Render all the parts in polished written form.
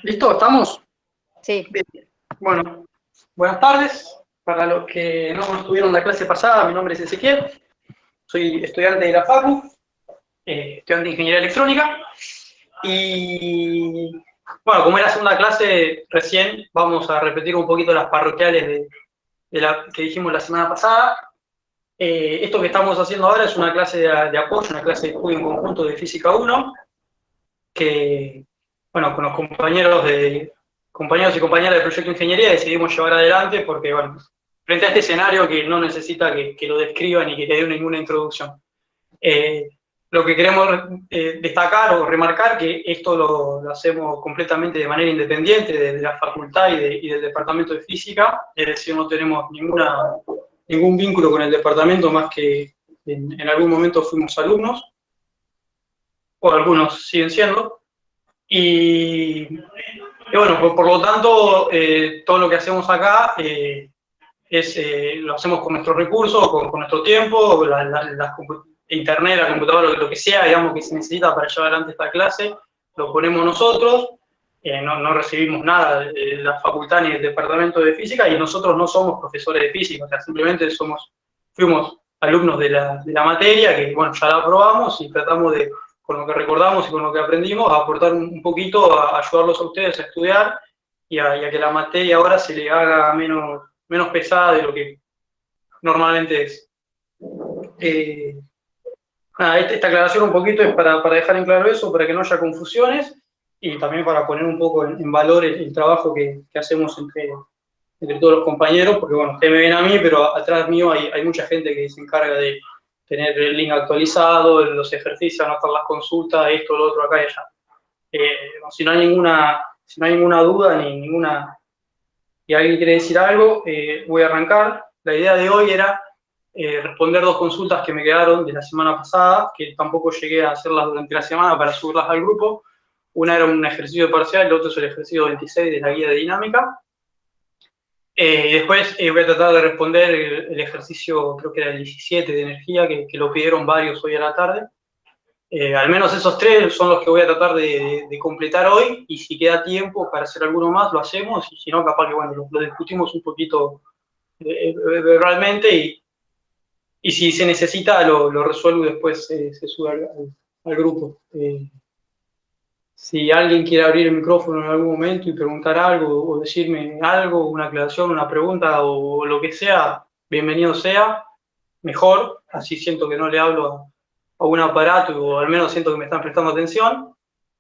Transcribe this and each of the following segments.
¿Listo? ¿Estamos? Sí. Bien. Bueno, buenas tardes. Para los que no estuvieron en la clase pasada, mi nombre es Ezequiel. Soy estudiante de la FACU, estudiante de Ingeniería Electrónica. Y bueno, como es la segunda clase, recién vamos a repetir un poquito las parroquiales que dijimos la semana pasada. Esto que estamos haciendo ahora es una clase de apoyo, una clase de estudio en conjunto de Física 1, que, bueno, con los compañeros y compañeras del proyecto de ingeniería decidimos llevar adelante porque, bueno, frente a este escenario que no necesita que lo describan y que le dé ninguna introducción. Lo que queremos destacar o remarcar que esto lo hacemos completamente de manera independiente de la facultad y del departamento de física, es decir, no tenemos ningún vínculo con el departamento más que en algún momento fuimos alumnos, o algunos siguen siendo, y bueno, por lo tanto, todo lo que hacemos acá lo hacemos con nuestros recursos, con nuestro tiempo, internet, la computadora, lo que sea, digamos, que se necesita para llevar adelante esta clase, lo ponemos nosotros, no recibimos nada de la facultad ni del departamento de física, y nosotros no somos profesores de física, o sea, simplemente fuimos alumnos de la materia, que bueno, ya la aprobamos y tratamos de, con lo que recordamos y con lo que aprendimos, a aportar un poquito, a ayudarlos a ustedes a estudiar y a que la materia ahora se le haga menos pesada de lo que normalmente es. Esta aclaración un poquito es para dejar en claro eso, para que no haya confusiones y también para poner un poco en valor el trabajo que hacemos entre todos los compañeros, porque bueno, ustedes me ven a mí, pero atrás mío hay mucha gente que se encarga de tener el link actualizado, los ejercicios, anotar las consultas, esto, lo otro, acá y allá. Si no hay ninguna duda ni y alguien quiere decir algo, voy a arrancar. La idea de hoy era responder dos consultas que me quedaron de la semana pasada, que tampoco llegué a hacerlas durante la semana para subirlas al grupo. Una era un ejercicio de parcial, el otro es el ejercicio 26 de la guía de dinámica. Después voy a tratar de responder el ejercicio, creo que era el 17 de energía, que lo pidieron varios hoy a la tarde. Al menos esos tres son los que voy a tratar de completar hoy, y si queda tiempo para hacer alguno más, lo hacemos, y si no, capaz que bueno, lo discutimos un poquito verbalmente, y si se necesita, lo resuelvo y después se sube al grupo. Si alguien quiere abrir el micrófono en algún momento y preguntar algo, o decirme algo, una aclaración, una pregunta, o lo que sea, bienvenido sea, mejor, así siento que no le hablo a un aparato, o al menos siento que me están prestando atención.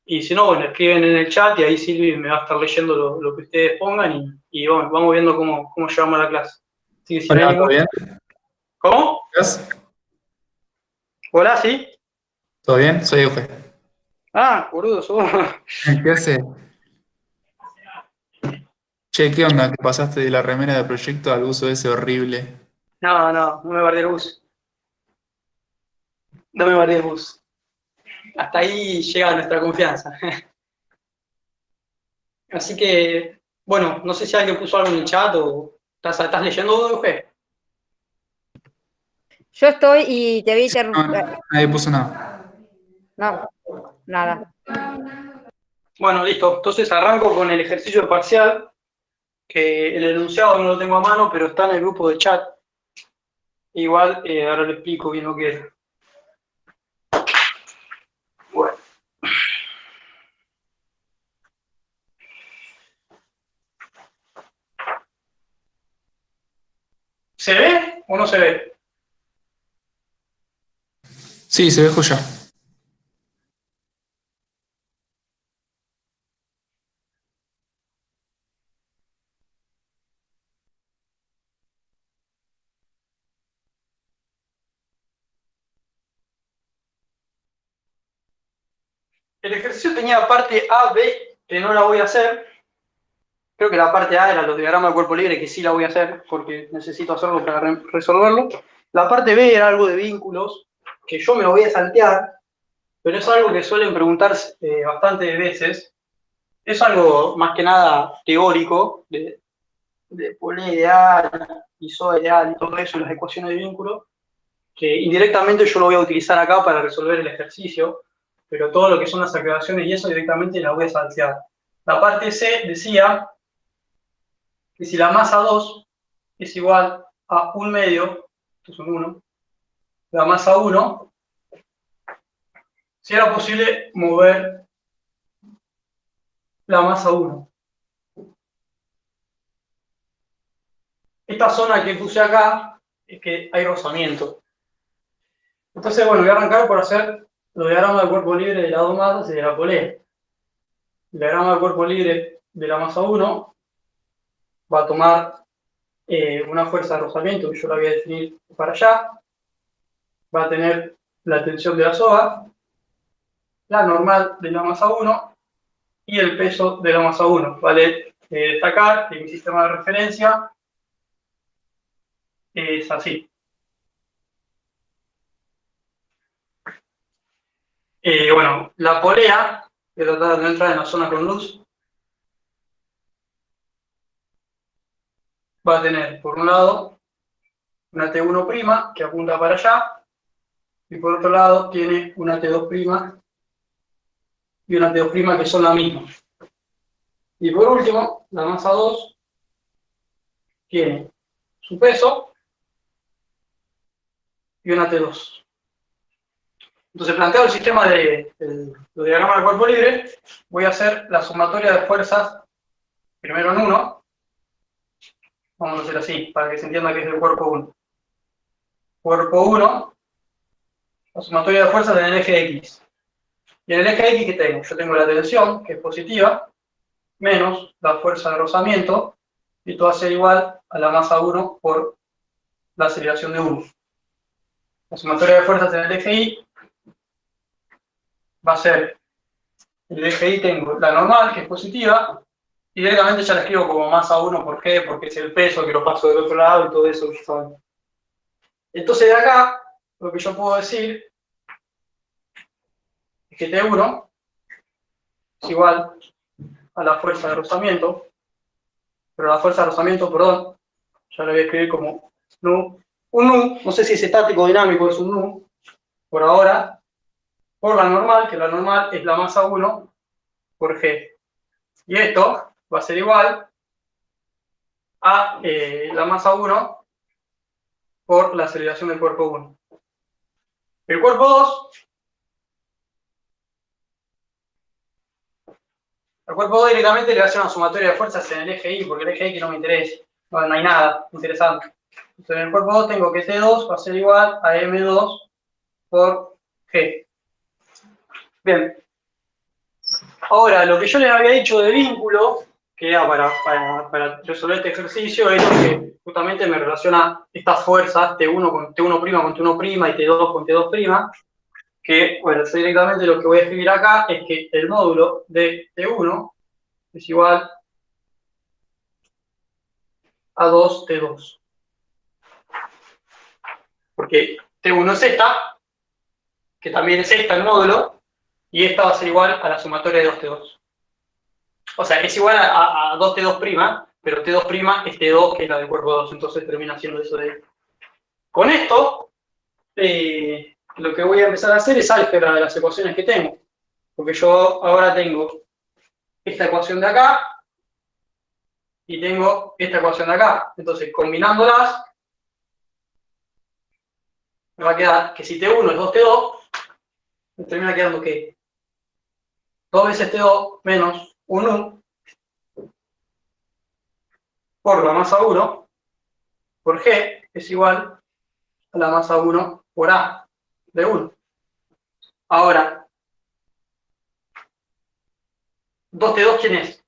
Y si no, bueno, escriben en el chat y ahí Silvi me va a estar leyendo lo que ustedes pongan, y bueno, vamos viendo cómo llevamos la clase. Así que si no hay Hola, ningún... ¿todo bien? ¿Cómo? ¿Estás? Hola, ¿sí? ¿Todo bien? Soy Euge. Ah, boludo, sos vos. ¿Qué haces? Che, ¿qué onda? ¿Que pasaste de la remera de proyecto al uso ese horrible? No me guardé el bus. No me guardé el bus. Hasta ahí llega nuestra confianza. Así que, bueno, no sé si alguien puso algo en el chat o estás leyendo, Euge. Yo estoy y te vi No, nadie puso nada. No, nada. Bueno, listo. Entonces arranco con el ejercicio de parcial, que el enunciado no lo tengo a mano, pero está en el grupo de chat. Igual, ahora le explico bien lo que es. Bueno. ¿Se ve o no se ve? Sí, se dejó ya. El ejercicio tenía parte A, B, que no la voy a hacer. Creo que la parte A era los diagramas de cuerpo libre, que sí la voy a hacer, porque necesito hacerlo para resolverlo. La parte B era algo de vínculos, que yo me lo voy a saltear, pero es algo que suelen preguntar bastantes veces. Es algo más que nada teórico, de polea ideal, isoda ideal y todo eso, las ecuaciones de vínculo, que indirectamente yo lo voy a utilizar acá para resolver el ejercicio. pero todo lo que son las aclaraciones y eso directamente las voy a saltear. La parte C decía que si la masa 2 es igual a 1 medio, esto es un 1, la masa 1, si era posible mover la masa 1. Esta zona que puse acá es que hay rozamiento. Entonces, bueno, voy a arrancar por hacer los diagramas del cuerpo libre de las dos masas y de la polea. El diagrama del cuerpo libre de la masa 1 va a tomar una fuerza de rozamiento que yo la voy a definir para allá. Va a tener la tensión de la soga, la normal de la masa 1 y el peso de la masa 1. Vale destacar que mi sistema de referencia es así. Bueno, la polea, voy a tratar de no entrar en la zona con luz, va a tener por un lado una T1' que apunta para allá y por otro lado tiene una T2' y una T2' que son la misma. Y por último, la masa 2 tiene su peso y una T2. Entonces, planteado el sistema de diagrama del cuerpo libre, voy a hacer la sumatoria de fuerzas primero en 1. Vamos a hacer así, para que se entienda que es el cuerpo 1. Cuerpo 1, la sumatoria de fuerzas en el eje X. Y en el eje X, ¿qué tengo? Yo tengo la tensión, que es positiva, menos la fuerza de rozamiento, y esto va a ser igual a la masa 1 por la aceleración de 1. La sumatoria de fuerzas en el eje Y va a ser, en el eje Y tengo la normal, que es positiva, y directamente ya la escribo como masa 1 por G, porque es el peso que lo paso del otro lado y todo eso que saben. Entonces de acá, lo que yo puedo decir es que T1 es igual a la fuerza de rozamiento, pero la fuerza de rozamiento, perdón, ya lo voy a escribir como nu. Un nu, no sé si es estático o dinámico, es un nu, por ahora, por la normal, que la normal es la masa 1 por G. Y esto va a ser igual a la masa 1 por la aceleración del cuerpo 1. El cuerpo 2, al cuerpo 2 directamente le voy a hacer una sumatoria de fuerzas en el eje Y, porque el eje X no me interesa, no hay nada interesante. Entonces en el cuerpo 2 tengo que T2 va a ser igual a M2 por G. Bien. Ahora, lo que yo les había dicho de vínculo, que era para resolver este ejercicio, es que justamente me relaciona estas fuerzas, T1 con T1' con T1' y T2 con T2', que, bueno, yo directamente lo que voy a escribir acá es que el módulo de T1 es igual a 2T2. Porque T1 es esta, que también es esta el módulo, y esta va a ser igual a la sumatoria de 2T2. O sea, es igual a 2T2', pero T2' es T2, que es la del cuerpo 2, entonces termina siendo eso de ahí. Con esto, lo que voy a empezar a hacer es álgebra de las ecuaciones que tengo. Porque yo ahora tengo esta ecuación de acá y tengo esta ecuación de acá. Entonces, combinándolas, me va a quedar que si T1 es 2T2, me termina quedando que 2 veces T2 menos 1 por la masa 1 por G es igual a la masa 1 por A de 1. Ahora, 2T2, ¿quién es?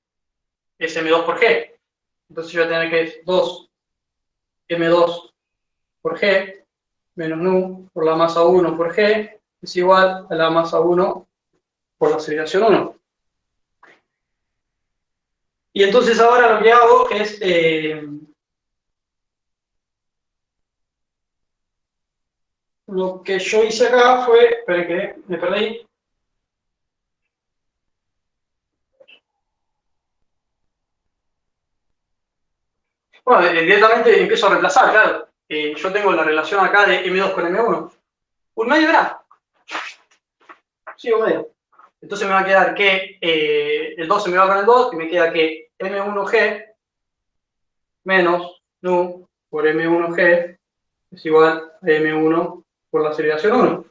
Es M2 por G. Entonces yo voy a tener que es 2M2 por G menos nu por la masa 1 por G es igual a la masa 1 por la aceleración 1. Y entonces ahora lo que hago es lo que yo hice acá fue, esperen que me perdí. Bueno, directamente empiezo a reemplazar, claro. Yo tengo la relación acá de M2 con M1. Un medio era. sí o medio. Entonces me va a quedar que el 2 se me va con el 2 y me queda que M1G menos nu por M1G es igual a M1 por la aceleración 1.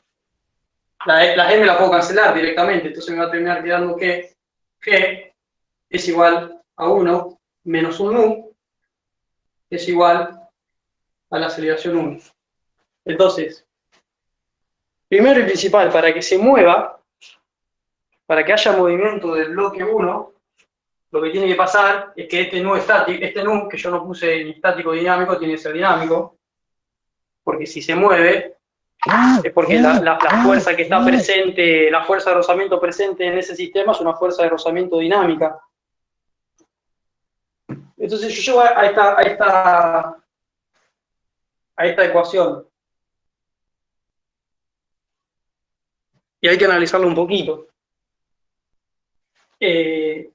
La M la puedo cancelar directamente, entonces me va a terminar quedando que G es igual a 1 menos un nu es igual a la aceleración 1. Entonces, primero y principal, para que se mueva, para que haya movimiento del bloque 1, lo que tiene que pasar es que este nu estático, este nu que yo no puse ni estático dinámico, tiene que ser dinámico, porque si se mueve es porque la fuerza que está presente, la fuerza de rozamiento presente en ese sistema es una fuerza de rozamiento dinámica. Entonces yo llego a esta ecuación. Y hay que analizarlo un poquito. Si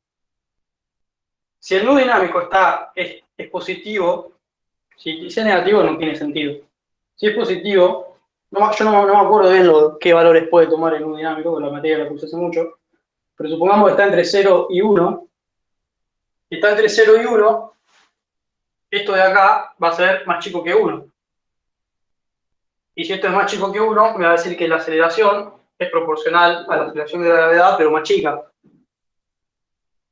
el nu dinámico es positivo, si es negativo no tiene sentido. Si es positivo, yo no me acuerdo bien qué valores puede tomar el nu dinámico, porque la materia la puse hace mucho, pero supongamos que está entre 0 y 1. Si está entre 0 y 1, esto de acá va a ser más chico que 1. Y si esto es más chico que 1, me va a decir que la aceleración es proporcional a la aceleración de la gravedad, pero más chica.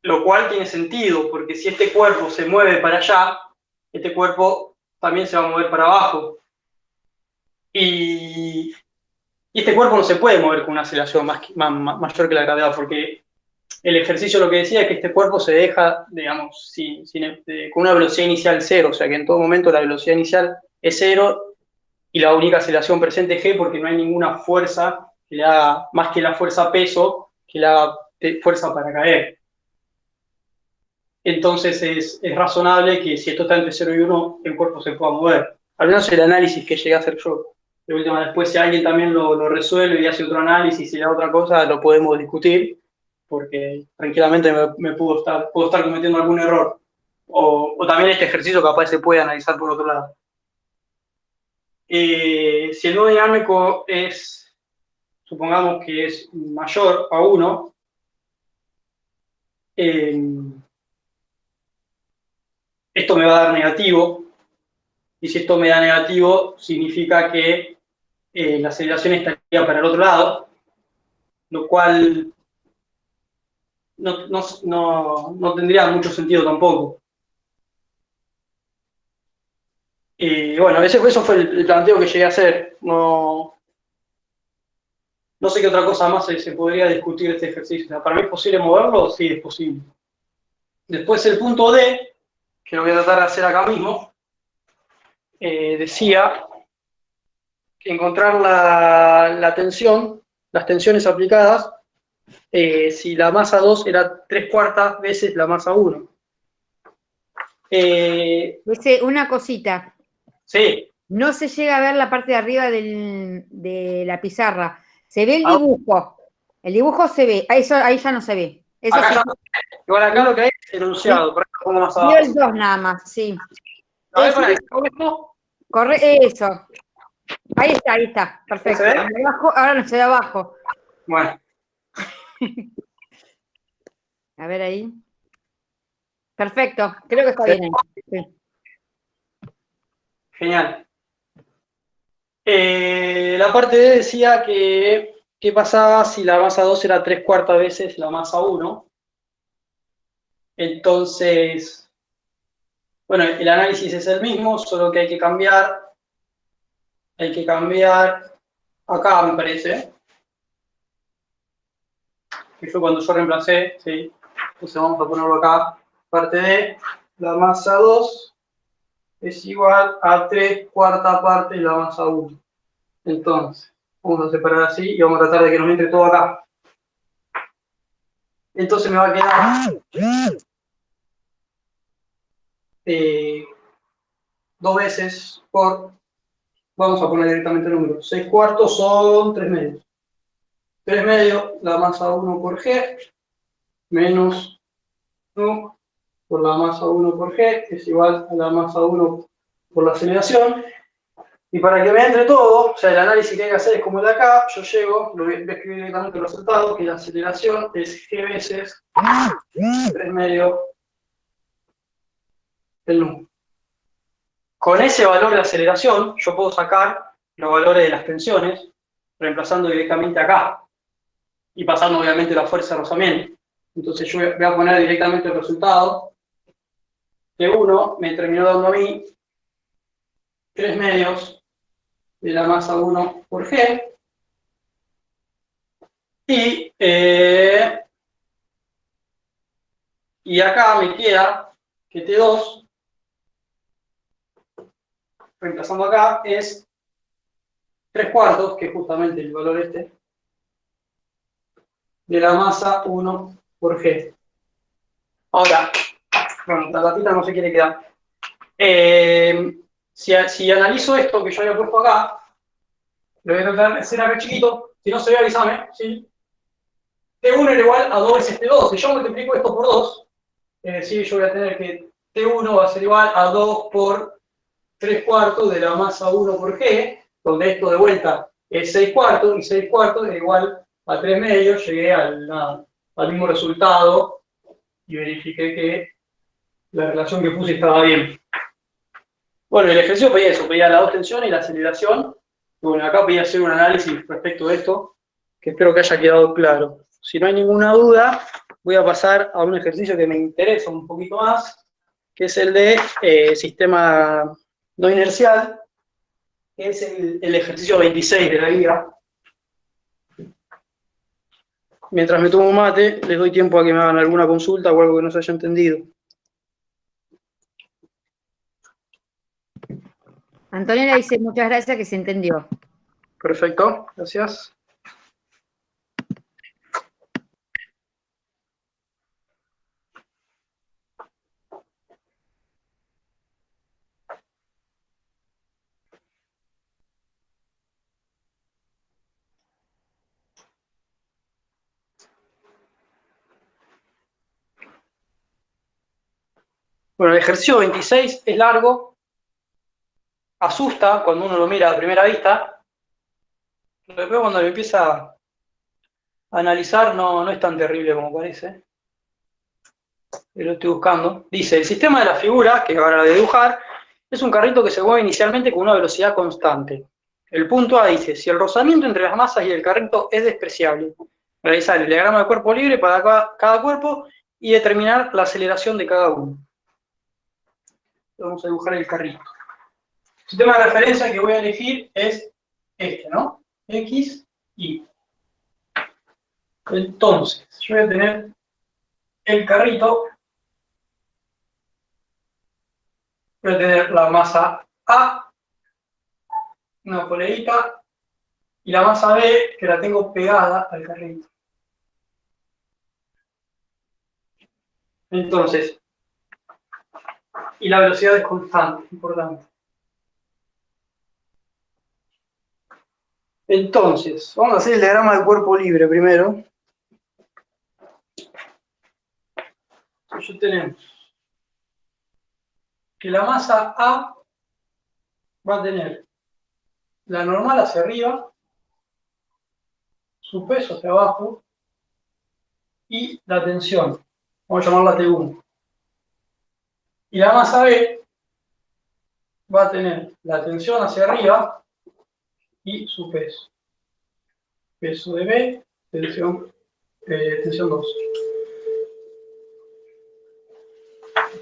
Lo cual tiene sentido, porque si este cuerpo se mueve para allá, este cuerpo también se va a mover para abajo. Y este cuerpo no se puede mover con una aceleración mayor que la gravedad, porque el ejercicio lo que decía es que este cuerpo se deja, digamos, con una velocidad inicial cero, o sea que en todo momento la velocidad inicial es cero y la única aceleración presente es g, porque no hay ninguna fuerza que le haga, más que la fuerza peso, que le haga fuerza para caer. Entonces es razonable que si esto está entre 0 y 1, el cuerpo se pueda mover. Al menos el análisis que llegué a hacer yo. De última, después si alguien también lo resuelve y hace otro análisis y le da otra cosa, lo podemos discutir, porque tranquilamente puedo estar cometiendo algún error. O también este ejercicio capaz se puede analizar por otro lado. Si el nudo dinámico es, supongamos que es mayor a 1, esto me va a dar negativo, y si esto me da negativo, significa que la aceleración estaría para el otro lado, lo cual no tendría mucho sentido tampoco. Bueno, eso fue el planteo que llegué a hacer. No sé qué otra cosa más se podría discutir de este ejercicio. O sea, ¿para mí es posible moverlo? Sí, es posible. Después el punto D, que lo voy a tratar de hacer acá mismo, decía que encontrar la tensión, las tensiones aplicadas, si la masa 2 era 3/4 veces la masa 1. Una cosita. Sí. No se llega a ver la parte de arriba de la pizarra. Se ve el dibujo. El dibujo se ve. Ahí ya no se ve. Eso acá sí. Igual acá lo que hay es enunciado. Por ahí lo pongo más abajo. Veo el 2 nada más, sí. A ver, para ahí. Corre, eso. Ahí está. Perfecto. ¿Se ve? Ahora no se ve abajo. Bueno. A ver ahí. Perfecto. Creo que está bien ahí. Sí. Genial. La parte D decía que qué pasaba si la masa 2 era 3/4 veces la masa 1. Entonces, bueno, el análisis es el mismo, solo que hay que cambiar acá, me parece, que fue cuando yo reemplacé, ¿sí? Entonces vamos a ponerlo acá, parte D, la masa 2 es igual a 3/4 parte de la masa 1. Entonces, vamos a separar así y vamos a tratar de que nos entre todo acá. Entonces me va a quedar 2 veces por, vamos a poner directamente el número, 6/4 son 3 medios. 3 medios, la masa 1 por G, menos 1 por la masa 1 por G, es igual a la masa 1 por la aceleración. Y para que me entre todo, o sea, el análisis que hay que hacer es como el de acá, yo llego, lo voy a escribir directamente el resultado, que la aceleración es g veces 3 medio el nu. Con ese valor de aceleración, yo puedo sacar los valores de las tensiones, reemplazando directamente acá, y pasando obviamente la fuerza de rozamiento. Entonces yo voy a poner directamente el resultado, que 1 me terminó dando a mí 3 medios de la masa 1 por G, y acá me queda que T2, reemplazando acá, es 3 cuartos, que es justamente el valor este, de la masa 1 por G. Ahora, bueno, la datita no se quiere quedar. Si analizo esto que yo había puesto acá, lo voy a tratar de hacer acá chiquito, si no se ve avísame, ¿sí? T1 era igual a 2 veces T2. Si yo multiplico esto por 2, es decir, yo voy a tener que T1 va a ser igual a 2 por 3 cuartos de la masa 1 por G, donde esto de vuelta es 6 cuartos, y 6 cuartos es igual a 3 medios. Llegué al mismo resultado y verifiqué que la relación que puse estaba bien. Bueno, el ejercicio pedía eso, pedía las dos tensiones y la aceleración. Y bueno, acá pedía hacer un análisis respecto de esto, que espero que haya quedado claro. Si no hay ninguna duda, voy a pasar a un ejercicio que me interesa un poquito más, que es el de sistema no inercial, que es el ejercicio 26 de la guía. Mientras me tomo un mate, les doy tiempo a que me hagan alguna consulta o algo que no se haya entendido. Antonella dice muchas gracias, que se entendió. Perfecto, gracias. Bueno, el ejercicio 26 es largo, asusta cuando uno lo mira a primera vista, pero después cuando lo empieza a analizar no es tan terrible como parece. Lo estoy buscando. Dice, el sistema de la figura, que ahora la voy a dibujar, es un carrito que se mueve inicialmente con una velocidad constante. El punto A dice, si el rozamiento entre las masas y el carrito es despreciable, realizar el diagrama de cuerpo libre para cada cuerpo y determinar la aceleración de cada uno. Vamos a dibujar el carrito. El sistema de referencia que voy a elegir es este, ¿no? X, Y. Entonces, yo voy a tener el carrito, voy a tener la masa A, una poleita, y la masa B, que la tengo pegada al carrito. Entonces, y la velocidad es constante, importante. Entonces, vamos a hacer el diagrama de cuerpo libre primero. Entonces, tenemos que la masa A va a tener la normal hacia arriba, su peso hacia abajo, y la tensión, vamos a llamarla T1. Y la masa B va a tener la tensión hacia arriba y su peso. Peso de B, tensión 2.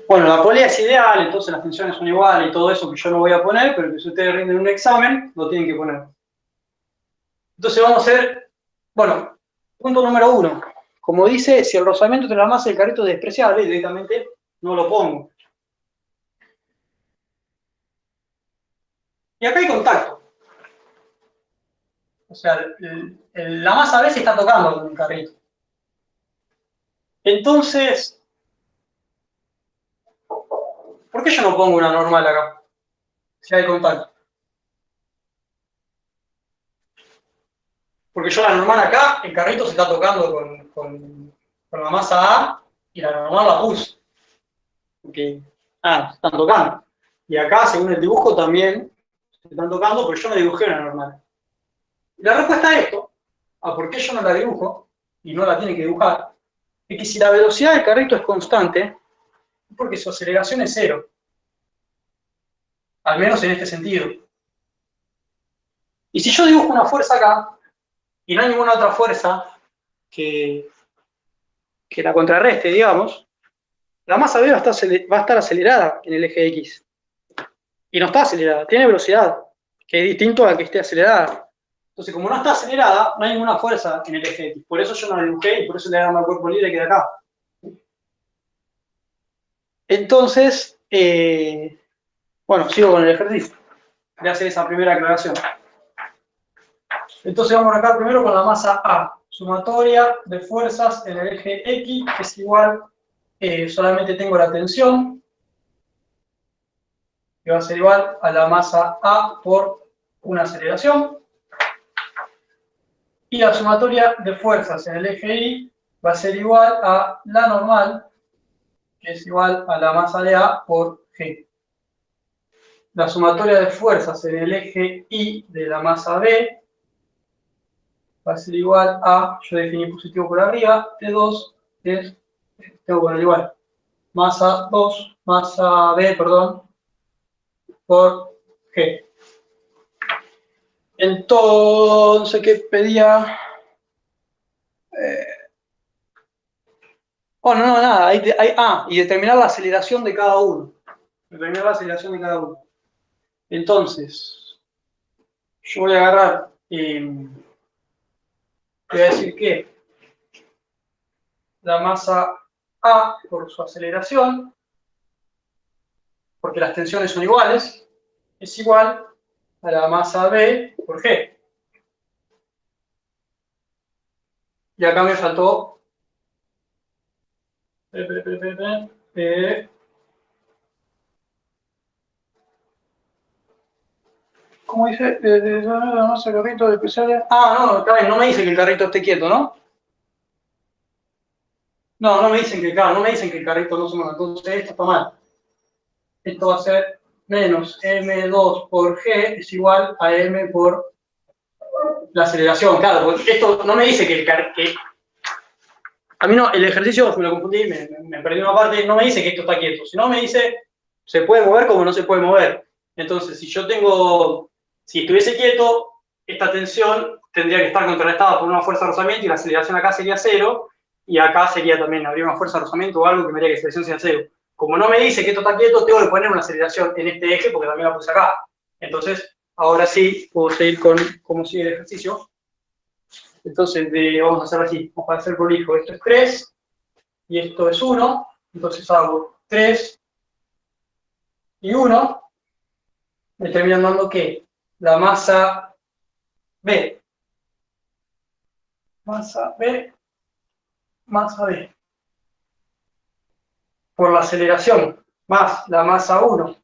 Bueno, la polea es ideal, entonces las tensiones son iguales y todo eso que yo no voy a poner, pero que si ustedes rinden un examen, lo tienen que poner. Entonces vamos a hacer, bueno, punto número 1. Como dice, si el rozamiento entre la masa y el carrito es despreciable, directamente no lo pongo. Y acá hay contacto. O sea, la masa a veces está tocando con el carrito. Entonces, ¿por qué yo no pongo una normal acá? Si hay contacto. Porque yo la normal acá, el carrito se está tocando con la masa A y la normal la puse. Porque, se están tocando. Y acá, según el dibujo, también se están tocando, pero yo no dibujé una normal. Y la respuesta a esto, a por qué yo no la dibujo, y no la tiene que dibujar, es que si la velocidad del carrito es constante, es porque su aceleración es cero. Al menos en este sentido. Y si yo dibujo una fuerza acá, y no hay ninguna otra fuerza que la contrarreste, digamos, la masa B va a estar acelerada en el eje X. Y no está acelerada, tiene velocidad, que es distinto a que esté acelerada. Entonces, como no está acelerada, no hay ninguna fuerza en el eje X. Por eso yo no la dibujé y por eso le damos al cuerpo libre que de acá. Entonces, bueno, sigo con el ejercicio. Voy a hacer esa primera aclaración. Entonces vamos acá primero con la masa A. Sumatoria de fuerzas en el eje X es igual, solamente tengo la tensión, que va a ser igual a la masa A por una aceleración. Y la sumatoria de fuerzas en el eje Y va a ser igual a la normal, que es igual a la masa de A por G. La sumatoria de fuerzas en el eje Y de la masa B va a ser igual a, yo definí positivo por arriba, T2 es, tengo que poner igual, masa 2, masa B, perdón, por G. Entonces, ¿qué pedía? Oh, no, nada, y determinar la aceleración de cada uno. Determinar la aceleración de cada uno. Entonces, yo voy a agarrar, voy a decir que la masa A por su aceleración, porque las tensiones son iguales, es igual a la masa B por G. Y acá me faltó ¿cómo dice? La masa del carrito de pesaje. Ah, no, no me dice que el carrito esté quieto, ¿no? No, no me dicen que, claro, no me dicen que el carrito no se mueva. Entonces esto está mal. Esto va a ser menos m2 por g es igual a m por la aceleración. Claro, porque esto no me dice que a mí no, el ejercicio me lo confundí, me perdí una parte, no me dice que esto está quieto, sino me dice se puede mover como no se puede mover. Entonces, si estuviese quieto, esta tensión tendría que estar contrarrestada por una fuerza de rozamiento y la aceleración acá sería cero, y acá sería también, habría una fuerza de rozamiento o algo que me haría que la aceleración sea cero. Como no me dice que esto está quieto, tengo que poner una aceleración en este eje porque también la puse acá. Entonces, ahora sí puedo seguir con cómo sigue el ejercicio. Entonces, vamos a hacer así, vamos a hacer prolijo. Esto es 3 y esto es 1. Entonces hago 3 y 1. Me terminan dando que la masa B, masa B, masa B, por la aceleración, más la masa 1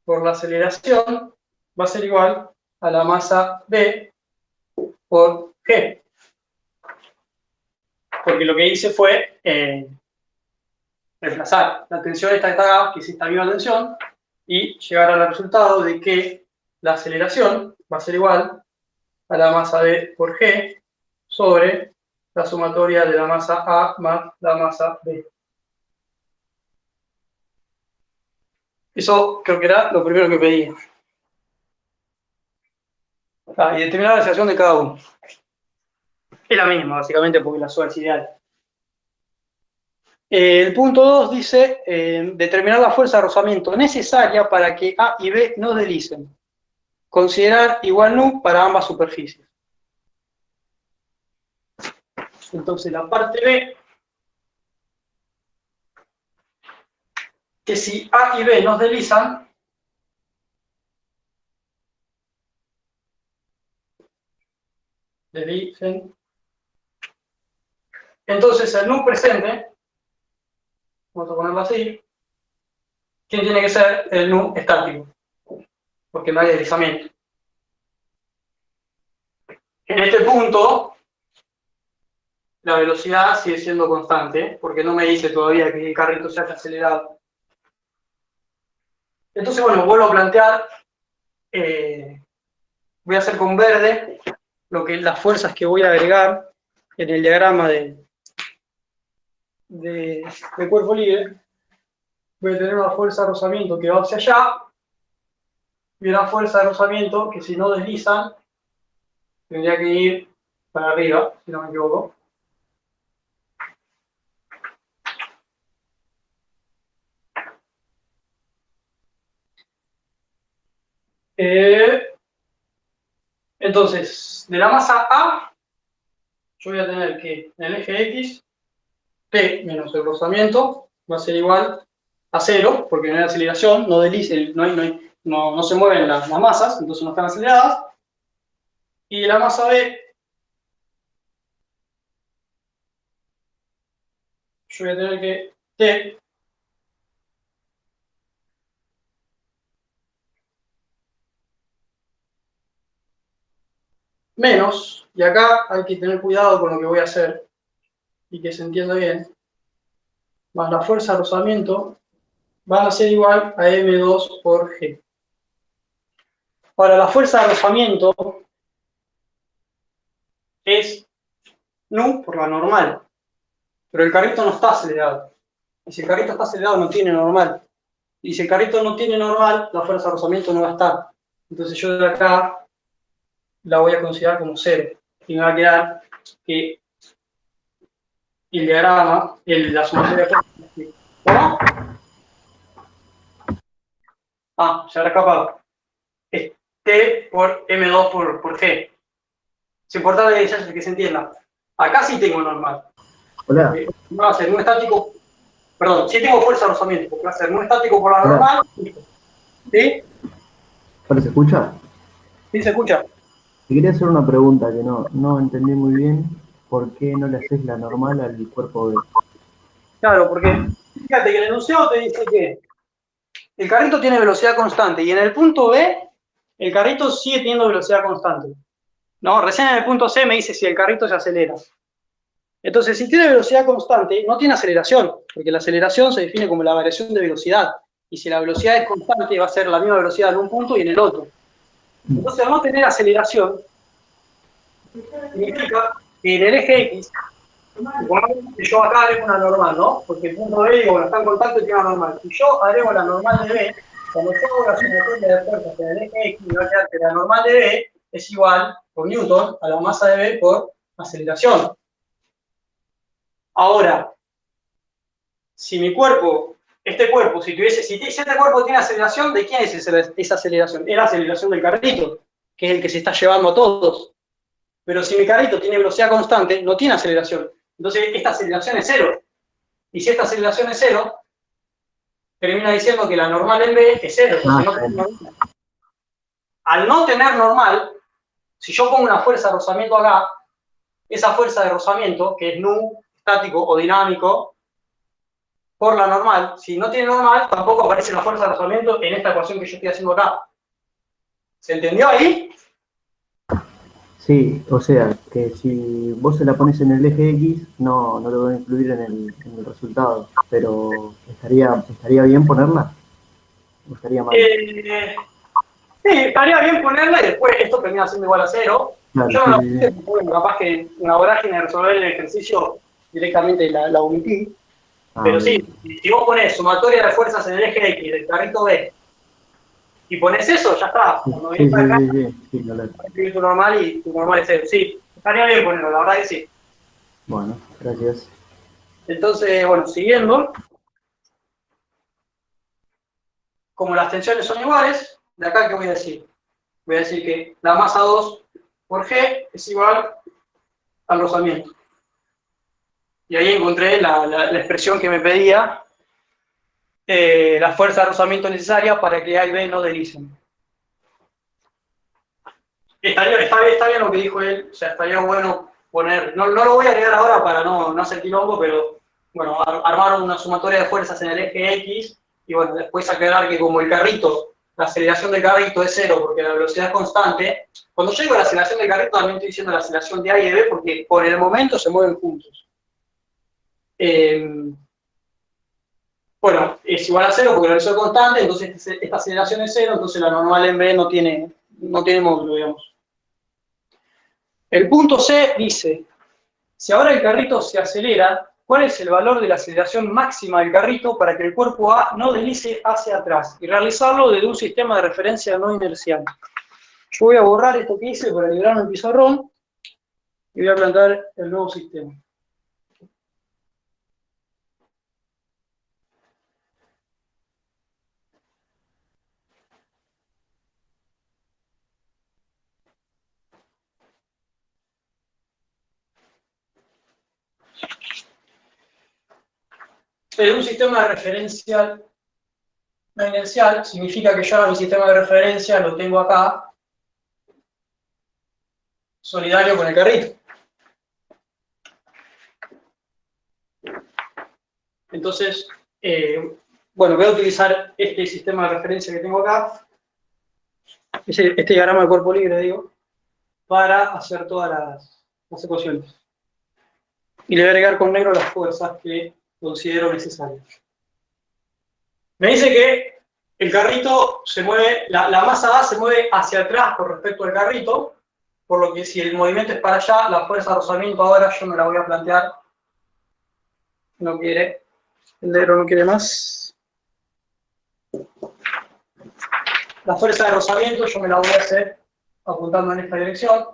por la aceleración, va a ser igual a la masa B por G. Porque lo que hice fue reemplazar la tensión esta que está acá, que es esta misma tensión, y llegar al resultado de que la aceleración va a ser igual a la masa B por G sobre la sumatoria de la masa A más la masa B. Eso creo que era lo primero que pedí. Y determinar la aceleración de cada uno. Es la misma, básicamente, porque la SOA es ideal. El punto 2 dice, determinar la fuerza de rozamiento necesaria para que A y B no deslicen. Considerar igual nu para ambas superficies. Entonces la parte B, que si A y B nos deslizan, entonces el nu presente, vamos a ponerlo así, ¿quién tiene que ser el nu estático? Porque no hay deslizamiento. En este punto, la velocidad sigue siendo constante, porque no me dice todavía que el carrito se haya acelerado. Entonces, bueno, vuelvo a plantear voy a hacer con verde las fuerzas que voy a agregar en el diagrama de cuerpo libre. Voy a tener una fuerza de rozamiento que va hacia allá y una fuerza de rozamiento que si no deslizan tendría que ir para arriba, si no me equivoco. Entonces, de la masa A, yo voy a tener que en el eje X, T menos el rozamiento va a ser igual a 0, porque no hay aceleración, no deslice, no se mueven las masas, entonces no están aceleradas. Y de la masa B, yo voy a tener que T menos, y acá hay que tener cuidado con lo que voy a hacer, y que se entienda bien, más la fuerza de rozamiento, van a ser igual a M2 por G. Ahora, la fuerza de rozamiento es nu por la normal, pero el carrito no está acelerado. Y si el carrito está acelerado, no tiene normal. Y si el carrito no tiene normal, la fuerza de rozamiento no va a estar. Entonces yo de acá la voy a considerar como 0. Y me va a quedar que el diagrama, la sumatoria de fuerzas. ¿Cómo? Ah, se habrá escapado. Es T por M2 por G. Es importante que se entienda. Acá sí tengo normal. Hola. Va a ser un estático. Perdón, sí tengo fuerza de rozamiento, porque va a ser un estático por la Hola. normal. ¿Sí? ¿Ahora se escucha? ¿Sí se escucha? Te quería hacer una pregunta que no entendí muy bien. ¿Por qué no le haces la normal al cuerpo B? Claro, porque fíjate que el enunciado te dice que el carrito tiene velocidad constante y en el punto B el carrito sigue teniendo velocidad constante. No, recién en el punto C me dice si el carrito se acelera. Entonces, si tiene velocidad constante, no tiene aceleración, porque la aceleración se define como la variación de velocidad. Y si la velocidad es constante, va a ser la misma velocidad en un punto y en el otro. Entonces, al no tener aceleración, significa que en el eje X, yo acá agrego una normal, ¿no? Porque el punto B, digo, está en contacto y tiene una normal. Si yo agrego la normal de B, cuando yo hago la sumatoria de fuerzas en el eje X, me va a quedar que la normal de B es igual, por Newton, a la masa de B por aceleración. Ahora, si mi cuerpo, este cuerpo, si este cuerpo tiene aceleración, ¿de quién es esa aceleración? Es la aceleración del carrito, que es el que se está llevando a todos. Pero si mi carrito tiene velocidad constante, no tiene aceleración. Entonces, esta aceleración es 0. Y si esta aceleración es 0, termina diciendo que la normal en B es 0. Al no tener normal, si yo pongo una fuerza de rozamiento acá, esa fuerza de rozamiento, que es nu, estático o dinámico, por la normal, si no tiene normal, tampoco aparece la fuerza de rozamiento en esta ecuación que yo estoy haciendo acá. ¿Se entendió ahí? Sí, o sea, que si vos se la pones en el eje X, no lo voy a incluir en el resultado, pero ¿estaría bien ponerla? ¿O estaría mal? Sí, estaría bien ponerla y después esto termina siendo igual a 0. Claro, Yo no la sí, puse, bueno, capaz que una vorágine de resolver el ejercicio directamente la omití. Pero sí, si vos pones sumatoria de fuerzas en el eje X del carrito B y pones eso, ya está. Cuando venís para acá, sí, claro. escribís tu normal y tu normal es 0. Sí, estaría bien ponerlo, la verdad que sí. Bueno, gracias. Entonces, bueno, siguiendo, como las tensiones son iguales, de acá, ¿qué voy a decir? Voy a decir que la masa 2 por G es igual al rozamiento. Y ahí encontré la expresión que me pedía, la fuerza de rozamiento necesaria para que A y B no deslicen. Está bien lo que dijo él, o sea, estaría bueno poner, no lo voy a agregar ahora para no hacer quilombo, pero bueno, armaron una sumatoria de fuerzas en el eje X y bueno, después aclarar que como el carrito, la aceleración del carrito es 0 porque la velocidad es constante, cuando yo digo la aceleración del carrito también estoy diciendo la aceleración de A y de B porque por el momento se mueven juntos. Bueno, es igual a 0 porque la velocidad es constante, entonces esta aceleración es 0, entonces la normal en B no tiene módulo, digamos. El punto C dice, si ahora el carrito se acelera, ¿cuál es el valor de la aceleración máxima del carrito para que el cuerpo A no deslice hacia atrás? Y realizarlo desde un sistema de referencia no inercial. Yo voy a borrar esto que hice para liberarme el pizarrón y voy a plantear el nuevo sistema. Un sistema de referencia no inercial significa que yo ahora mi sistema de referencia lo tengo acá, solidario con el carrito. Entonces, bueno, voy a utilizar este sistema de referencia que tengo acá, este diagrama de cuerpo libre, digo, para hacer todas las ecuaciones. Y le voy a agregar con negro las fuerzas que considero necesarias. Me dice que el carrito se mueve, la masa A se mueve hacia atrás con respecto al carrito, por lo que si el movimiento es para allá, la fuerza de rozamiento ahora yo me la voy a plantear. No quiere, el negro no quiere más. La fuerza de rozamiento yo me la voy a hacer apuntando en esta dirección.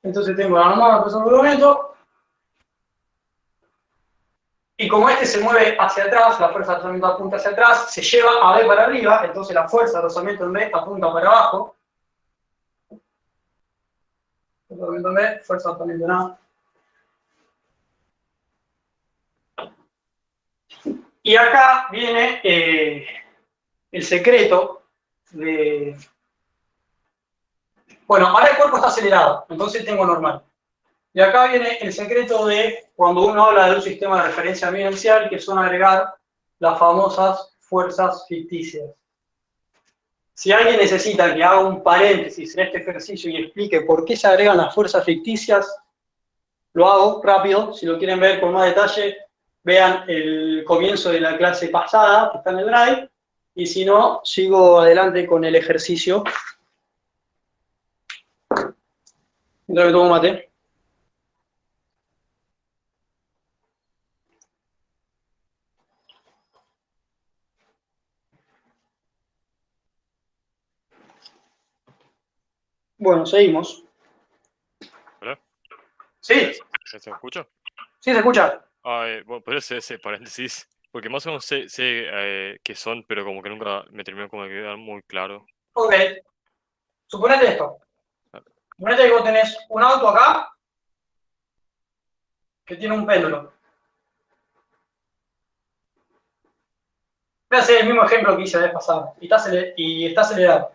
Entonces tengo la normal de fuerza de rozamiento. Y como este se mueve hacia atrás, la fuerza de rozamiento apunta hacia atrás, se lleva a B para arriba, entonces la fuerza de rozamiento en B apunta para abajo. Rozamiento en B, fuerza de rozamiento en A. Y acá viene el secreto de... Bueno, ahora el cuerpo está acelerado, entonces tengo normal. Y acá viene el secreto de cuando uno habla de un sistema de referencia no inercial, que son agregar las famosas fuerzas ficticias. Si alguien necesita que haga un paréntesis en este ejercicio y explique por qué se agregan las fuerzas ficticias, lo hago rápido. Si lo quieren ver con más detalle, vean el comienzo de la clase pasada, que está en el Drive, y si no, sigo adelante con el ejercicio. Entonces me tomo un mate. Bueno, seguimos. ¿Hola? ¿Sí? ¿Se me escucha? ¿Sí se escucha? Bueno, podría ser ese paréntesis, porque más o menos sé qué son, pero como que nunca me terminó como de quedar muy claro. Ok. Suponete esto. Ah. Suponete que vos tenés un auto acá que tiene un péndulo. Voy a hacer el mismo ejemplo que hice la vez pasada. Y está acelerado.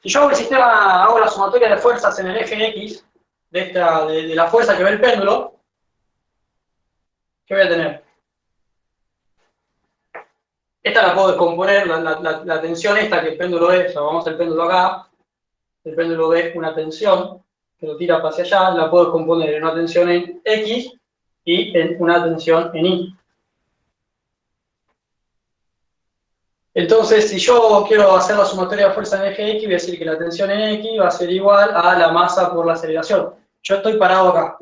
Si yo hago el sistema, hago la sumatoria de fuerzas en el eje X, de la fuerza que ve el péndulo, ¿qué voy a tener? Esta la puedo descomponer, la tensión esta que el péndulo ve, o sea, vamos al péndulo acá, el péndulo ve una tensión que lo tira hacia allá, la puedo descomponer en una tensión en X y en una tensión en Y. Entonces, si yo quiero hacer la sumatoria de fuerza en el eje X, voy a decir que la tensión en X va a ser igual a la masa por la aceleración. Yo estoy parado acá.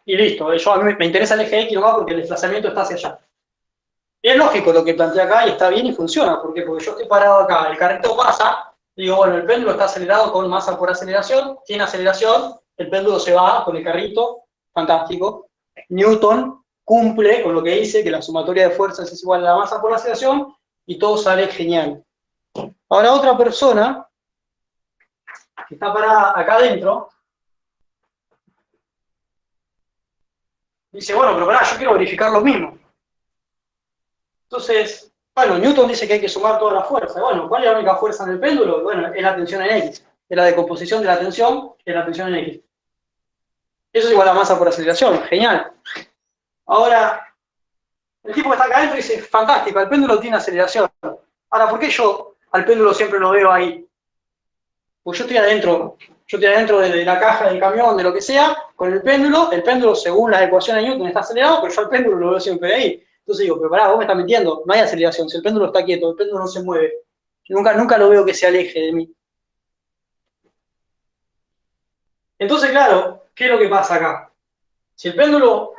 Y listo, a mí me interesa el eje X nomás porque el desplazamiento está hacia allá. Y es lógico lo que planteé acá y está bien y funciona. ¿Por qué? Porque yo estoy parado acá, el carrito pasa, digo, bueno, el péndulo está acelerado con masa por aceleración, tiene aceleración, el péndulo se va con el carrito, fantástico. Newton cumple con lo que dice, que la sumatoria de fuerzas es igual a la masa por la aceleración, y todo sale genial. Ahora otra persona, que está parada acá adentro, dice, bueno, pero pará, yo quiero verificar lo mismo. Entonces, bueno, Newton dice que hay que sumar todas las fuerzas. Bueno, ¿cuál es la única fuerza en el péndulo? Bueno, es la tensión en X. Es la decomposición de la tensión, es la tensión en X. Eso es igual a masa por aceleración, genial. Ahora, el tipo que está acá adentro dice, fantástico, el péndulo tiene aceleración. Ahora, ¿por qué yo al péndulo siempre lo veo ahí? Porque yo estoy adentro yo estoy adentro de la caja del camión, de lo que sea, con el péndulo según las ecuaciones de Newton está acelerado, pero yo el péndulo lo veo siempre ahí. Entonces digo, pero pará, vos me estás mintiendo, no hay aceleración, si el péndulo está quieto, el péndulo no se mueve. Nunca lo veo que se aleje de mí. Entonces, claro, ¿qué es lo que pasa acá? Si el péndulo,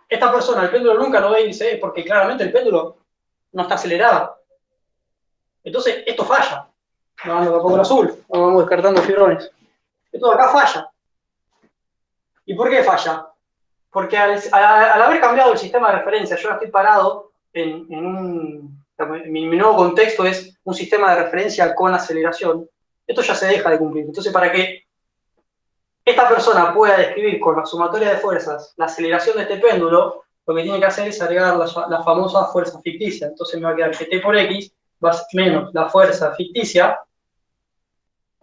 esta persona, el péndulo nunca lo ve y dice, es porque claramente el péndulo no está acelerado. Entonces, esto falla. No vamos tampoco el azul, no vamos descartando fibrones. Esto de acá falla. ¿Y por qué falla? Porque al haber cambiado el sistema de referencia, yo ahora estoy parado en un... Mi nuevo contexto es un sistema de referencia con aceleración. Esto ya se deja de cumplir. Entonces, para que esta persona pueda describir con la sumatoria de fuerzas la aceleración de este péndulo, lo que tiene que hacer es agregar la famosa fuerza ficticia. Entonces me va a quedar que T por X menos la fuerza ficticia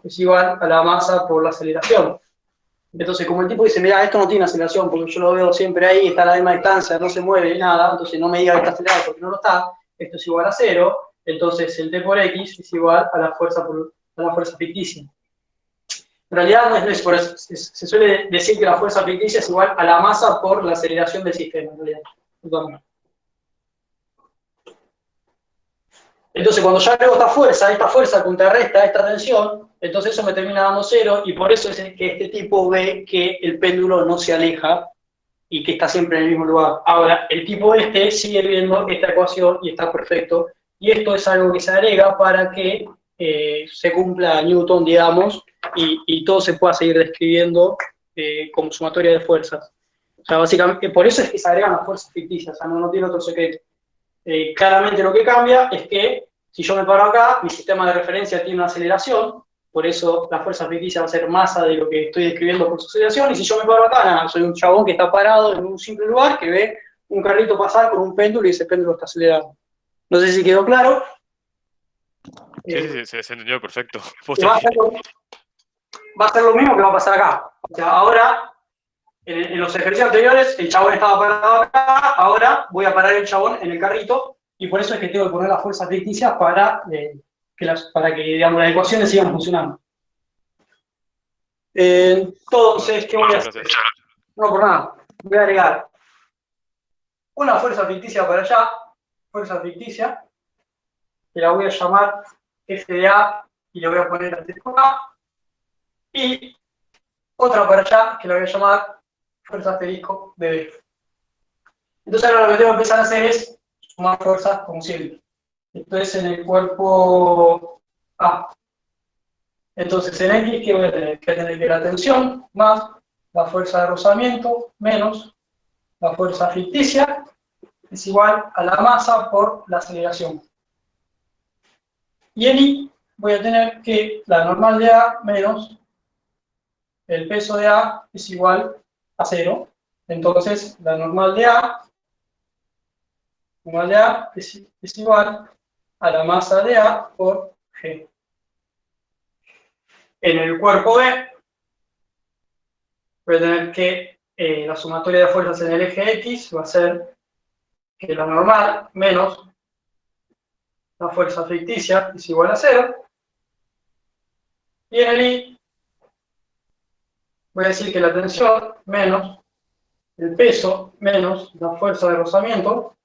es igual a la masa por la aceleración. Entonces, como el tipo dice, mira, esto no tiene aceleración, porque yo lo veo siempre ahí, está a la misma distancia, no se mueve, nada, entonces no me diga que está acelerado porque no lo está, esto es igual a 0, entonces el T por X es igual a la fuerza ficticia. En realidad no es por eso, se suele decir que la fuerza ficticia es igual a la masa por la aceleración del sistema, en realidad. Entonces, cuando ya agrego esta fuerza contrarresta esta tensión, entonces eso me termina dando 0, y por eso es que este tipo ve que el péndulo no se aleja y que está siempre en el mismo lugar. Ahora, el tipo este sigue viendo esta ecuación y está perfecto, y esto es algo que se agrega para que se cumpla Newton, digamos, y todo se pueda seguir describiendo como sumatoria de fuerzas. O sea, básicamente, por eso es que se agregan las fuerzas ficticias, o sea, no tiene otro secreto. Claramente lo que cambia es que si yo me paro acá, mi sistema de referencia tiene una aceleración, por eso la fuerza ficticia va a ser masa de lo que estoy describiendo por su aceleración, y si yo me paro acá, nada, soy un chabón que está parado en un simple lugar, que ve un carrito pasar con un péndulo y ese péndulo está acelerado. No sé si quedó claro. Sí, se entendió perfecto. Va a ser lo mismo que va a pasar acá. O sea, ahora, en los ejercicios anteriores, el chabón estaba parado acá, ahora voy a parar el chabón en el carrito, y por eso es que tengo que poner las fuerzas ficticias para que digamos, las ecuaciones sigan funcionando. Entonces, ¿qué voy a hacer? No, por nada. Voy a agregar una fuerza ficticia para allá, fuerza ficticia, que la voy a llamar F de A, y le voy a poner asterisco A, y otra para allá, que la voy a llamar fuerza asterisco de B. Entonces ahora lo que tengo que empezar a hacer es sumar fuerzas como siempre. Esto es en el cuerpo A. Entonces en X, ¿qué voy a tener? Que tener que la tensión más la fuerza de rozamiento menos la fuerza ficticia es igual a la masa por la aceleración. Y en Y voy a tener que la normal de A menos el peso de A es igual a 0. Entonces la normal de A es igual a la masa de A por G. En el cuerpo B voy a tener que la sumatoria de fuerzas en el eje X va a ser que la normal menos la fuerza ficticia es igual a 0. Y en el Y voy a decir que la tensión menos el peso menos la fuerza de rozamiento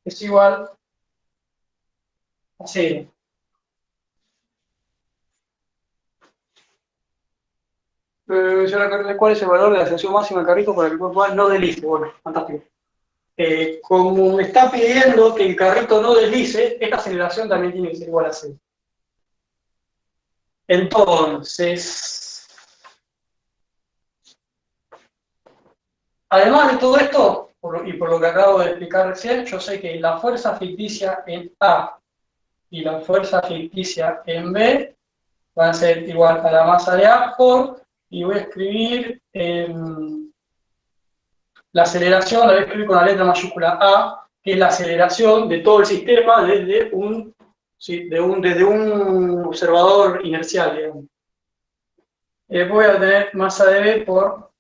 es igual a 0. ¿Cuál es el valor de la tensión máxima del carrito para que el cuerpo A no deslice? Bueno, fantástico. Como me está pidiendo que el carrito no deslice, esta aceleración también tiene que ser igual a 0. Entonces, además de todo esto, y por lo que acabo de explicar recién, yo sé que la fuerza ficticia en A y la fuerza ficticia en B van a ser igual a la masa de A por, y voy a escribir la aceleración, la voy a escribir con la letra mayúscula A, que es la aceleración de todo el sistema desde un observador inercial, digamos. Y después voy a tener masa de B por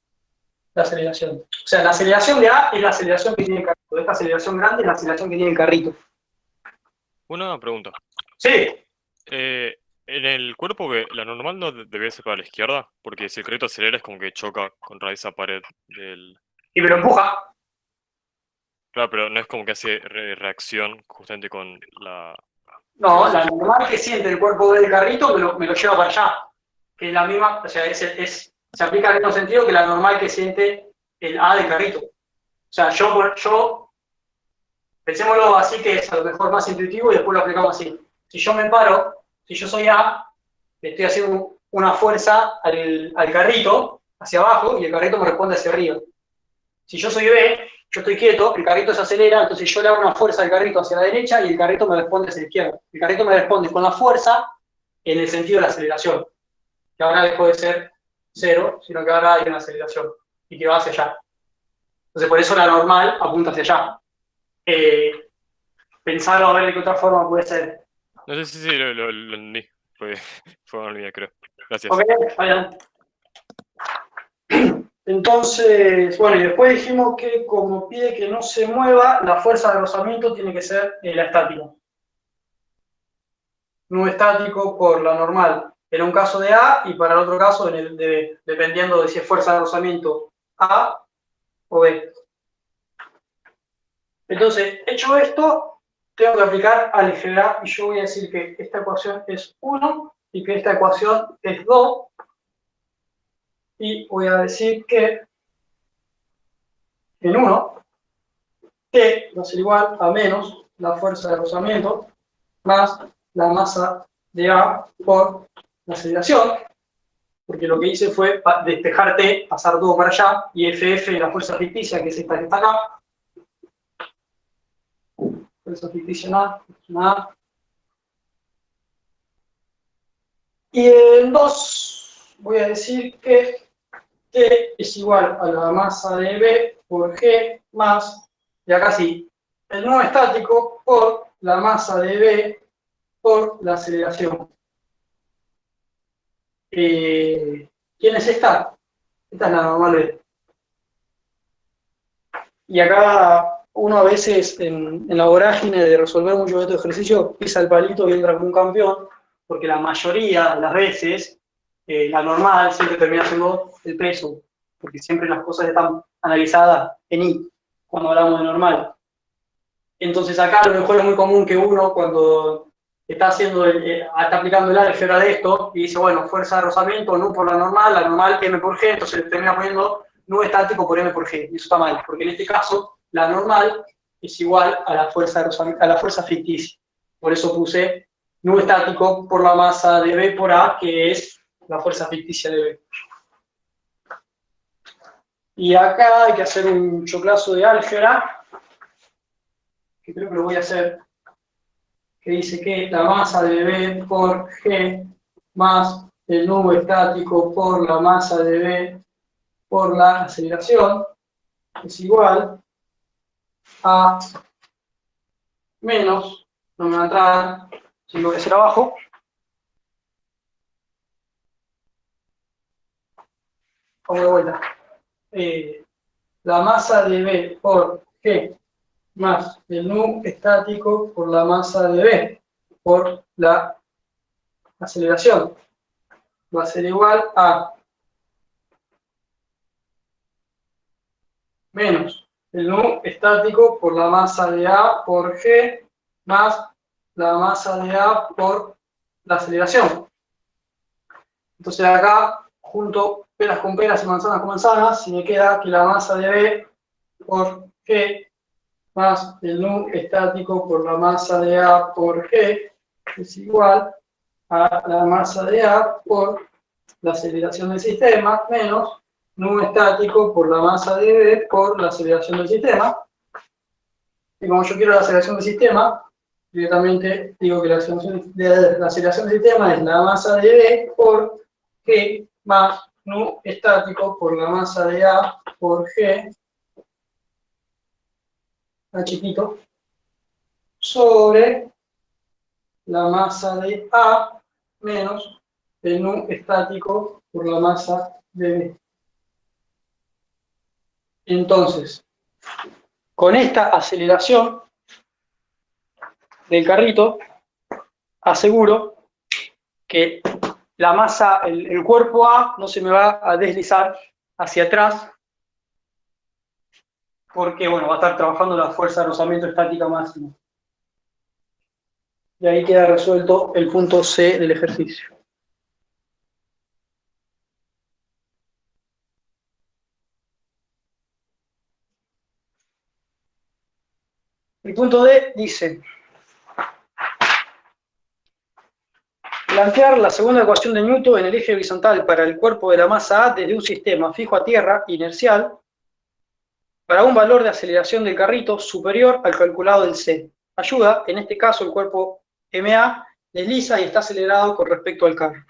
la aceleración. O sea, la aceleración de A es la aceleración que tiene el carrito. Esta aceleración grande es la aceleración que tiene el carrito. Una pregunta. Sí. En el cuerpo B, la normal no debería ser para la izquierda, porque si el carrito acelera es como que choca contra esa pared del... Y me lo empuja. Claro, pero no es como que hace reacción justamente con la... No, la normal que siente el cuerpo del carrito me lo lleva para allá. Que es la misma, o sea, se aplica en el mismo sentido que la normal que siente el A del carrito. O sea, yo pensémoslo así, que es a lo mejor más intuitivo, y después lo aplicamos así. Si yo me paro, si yo soy A, le estoy haciendo una fuerza al carrito hacia abajo y el carrito me responde hacia arriba. Si yo soy B, yo estoy quieto, el carrito se acelera, entonces yo le hago una fuerza al carrito hacia la derecha y el carrito me responde hacia la izquierda. El carrito me responde con la fuerza en el sentido de la aceleración, que ahora dejó de ser cero, sino que ahora hay una aceleración y que va hacia allá. Entonces por eso la normal apunta hacia allá. Pensarlo a ver de qué otra forma puede ser. No sé si lo entendí. Fue una línea, creo. Gracias. Ok, vayan. Entonces, bueno, y después dijimos que como pide que no se mueva, la fuerza de rozamiento tiene que ser la estática. No estático por la normal en un caso de A y para el otro caso en el de B, dependiendo de si es fuerza de rozamiento A o B. Entonces, hecho esto, tengo que aplicar álgebra y yo voy a decir que esta ecuación es 1 y que esta ecuación es 2 y voy a decir que en 1 T va a ser igual a menos la fuerza de rozamiento más la masa de A por la aceleración, porque lo que hice fue despejar T, pasar todo para allá, y FF, la fuerza ficticia, que es esta que está acá, fuerza ficticia A. Y en 2 voy a decir que T es igual a la masa de B por G más, y acá sí, el nudo estático por la masa de B por la aceleración. ¿Quién es esta? Esta es la normal B. Y acá uno a veces en la vorágine de resolver muchos de estos ejercicios pisa el palito y entra como un campeón, porque la mayoría de las veces la normal siempre termina siendo el peso, porque siempre las cosas están analizadas en I, cuando hablamos de normal. Entonces acá a lo mejor es muy común que uno cuando está aplicando el álgebra de esto y dice, bueno, fuerza de rozamiento, nu por la normal M por G, entonces le termina poniendo nu estático por M por G, y eso está mal, porque en este caso la normal es igual a la fuerza de rozamiento, a la fuerza ficticia. Por eso puse nu estático por la masa de B por A, que es la fuerza ficticia de B. Y acá hay que hacer un choclazo de álgebra, que creo que lo voy a hacer, que dice que la masa de B por G más el nudo estático por la masa de B por la aceleración es igual a menos, no me va a entrar, si lo voy a hacer abajo, vamos de vuelta. La masa de B por G más el nu estático por la masa de B por la aceleración va a ser igual a menos el nu estático por la masa de A por G más la masa de A por la aceleración. Entonces acá, junto peras con peras y manzanas con manzanas, y me queda que la masa de B por G más el nu estático por la masa de A por G es igual a la masa de A por la aceleración del sistema menos nu estático por la masa de B por la aceleración del sistema. Y como yo quiero la aceleración del sistema, directamente digo que la aceleración del sistema es la masa de B por G más nu estático por la masa de A por G, a chiquito, sobre la masa de A menos el nu estático por la masa de B. Entonces, con esta aceleración del carrito, aseguro que la masa, el cuerpo A no se me va a deslizar hacia atrás, porque bueno, va a estar trabajando la fuerza de rozamiento estática máxima. Y ahí queda resuelto el punto C del ejercicio. El punto D dice: plantear la segunda ecuación de Newton en el eje horizontal para el cuerpo de la masa A desde un sistema fijo a tierra, inercial, para un valor de aceleración del carrito superior al calculado del C. Ayuda, en este caso el cuerpo MA desliza y está acelerado con respecto al carro.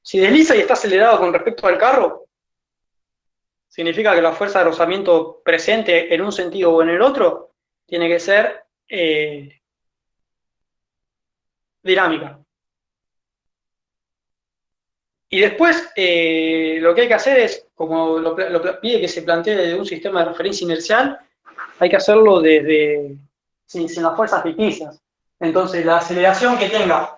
Si desliza y está acelerado con respecto al carro, significa que la fuerza de rozamiento presente en un sentido o en el otro tiene que ser dinámica. Y después lo que hay que hacer es, como lo pide que se plantee desde un sistema de referencia inercial, hay que hacerlo sin las fuerzas ficticias. Entonces la aceleración que tenga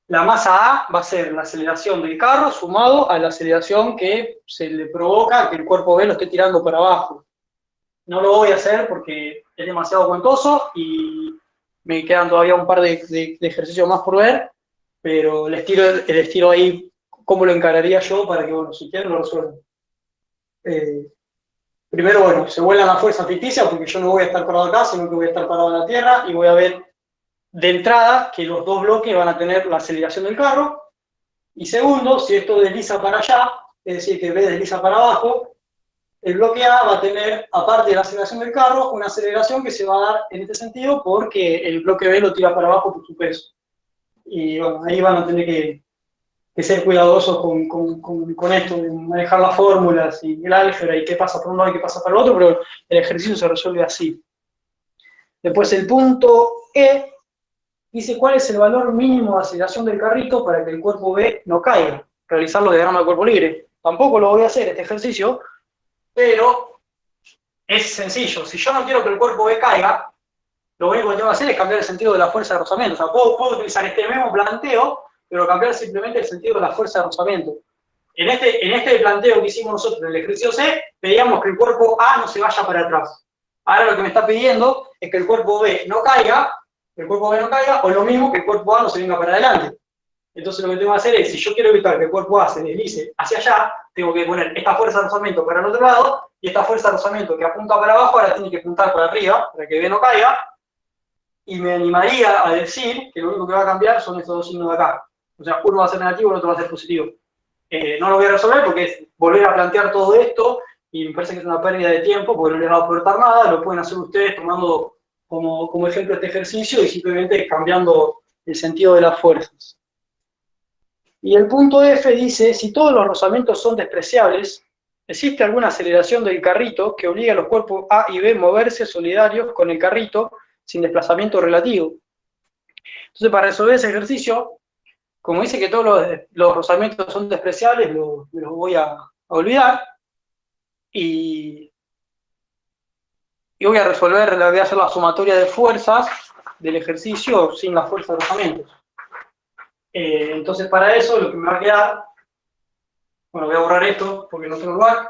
la masa A va a ser la aceleración del carro sumado a la aceleración que se le provoca que el cuerpo B lo esté tirando para abajo. No lo voy a hacer porque es demasiado cuentoso y me quedan todavía un par de ejercicios más por ver, pero les tiro ahí cómo lo encararía yo para que, bueno, si quieren lo resuelvan. Primero, bueno, se vuelan las fuerzas ficticias porque yo no voy a estar parado acá, sino que voy a estar parado en la tierra y voy a ver de entrada que los dos bloques van a tener la aceleración del carro. Y segundo, si esto desliza para allá, es decir, que B desliza para abajo, el bloque A va a tener, aparte de la aceleración del carro, una aceleración que se va a dar en este sentido porque el bloque B lo tira para abajo por su peso. Y bueno, ahí van a tener que ser cuidadosos con esto, de manejar las fórmulas y el álgebra y qué pasa por un lado y qué pasa para el otro, pero el ejercicio se resuelve así. Después el punto E dice cuál es el valor mínimo de aceleración del carrito para que el cuerpo B no caiga. Realizarlo de diagrama de cuerpo libre. Tampoco lo voy a hacer este ejercicio, pero es sencillo. Si yo no quiero que el cuerpo B caiga, lo único que tengo que hacer es cambiar el sentido de la fuerza de rozamiento. O sea, puedo utilizar este mismo planteo, pero cambiar simplemente el sentido de la fuerza de rozamiento. En este planteo que hicimos nosotros en el ejercicio C, pedíamos que el cuerpo A no se vaya para atrás. Ahora lo que me está pidiendo es que el cuerpo B no caiga, o lo mismo que el cuerpo A no se venga para adelante. Entonces lo que tengo que hacer es, si yo quiero evitar que el cuerpo A se deslice hacia allá, tengo que poner esta fuerza de rozamiento para el otro lado, y esta fuerza de rozamiento que apunta para abajo ahora tiene que apuntar para arriba, para que B no caiga, y me animaría a decir que lo único que va a cambiar son estos dos signos de acá. O sea, uno va a ser negativo y el otro va a ser positivo. No lo voy a resolver porque es volver a plantear todo esto, y me parece que es una pérdida de tiempo porque no les va a aportar nada. Lo pueden hacer ustedes tomando como ejemplo este ejercicio y simplemente cambiando el sentido de las fuerzas. Y el punto F dice, si todos los rozamientos son despreciables, ¿existe alguna aceleración del carrito que obligue a los cuerpos A y B a moverse solidarios con el carrito sin desplazamiento relativo? Entonces, para resolver ese ejercicio, como dice que todos los rozamientos son despreciables, me los voy a olvidar. Y voy a resolver, voy a hacer la sumatoria de fuerzas del ejercicio sin la fuerza de rozamientos. Entonces, para eso, lo que me va a quedar, bueno, voy a borrar esto porque no tengo lugar.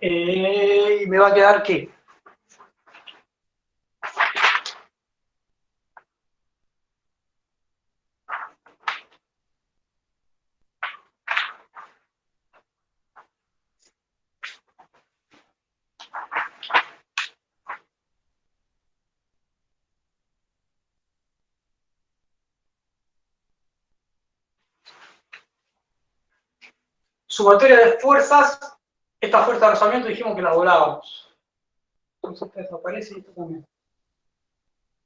Y me va a quedar ¿qué? Sumatoria de fuerzas. Esta fuerza de rozamiento dijimos que la doblábamos. Entonces esta desaparece y esto también.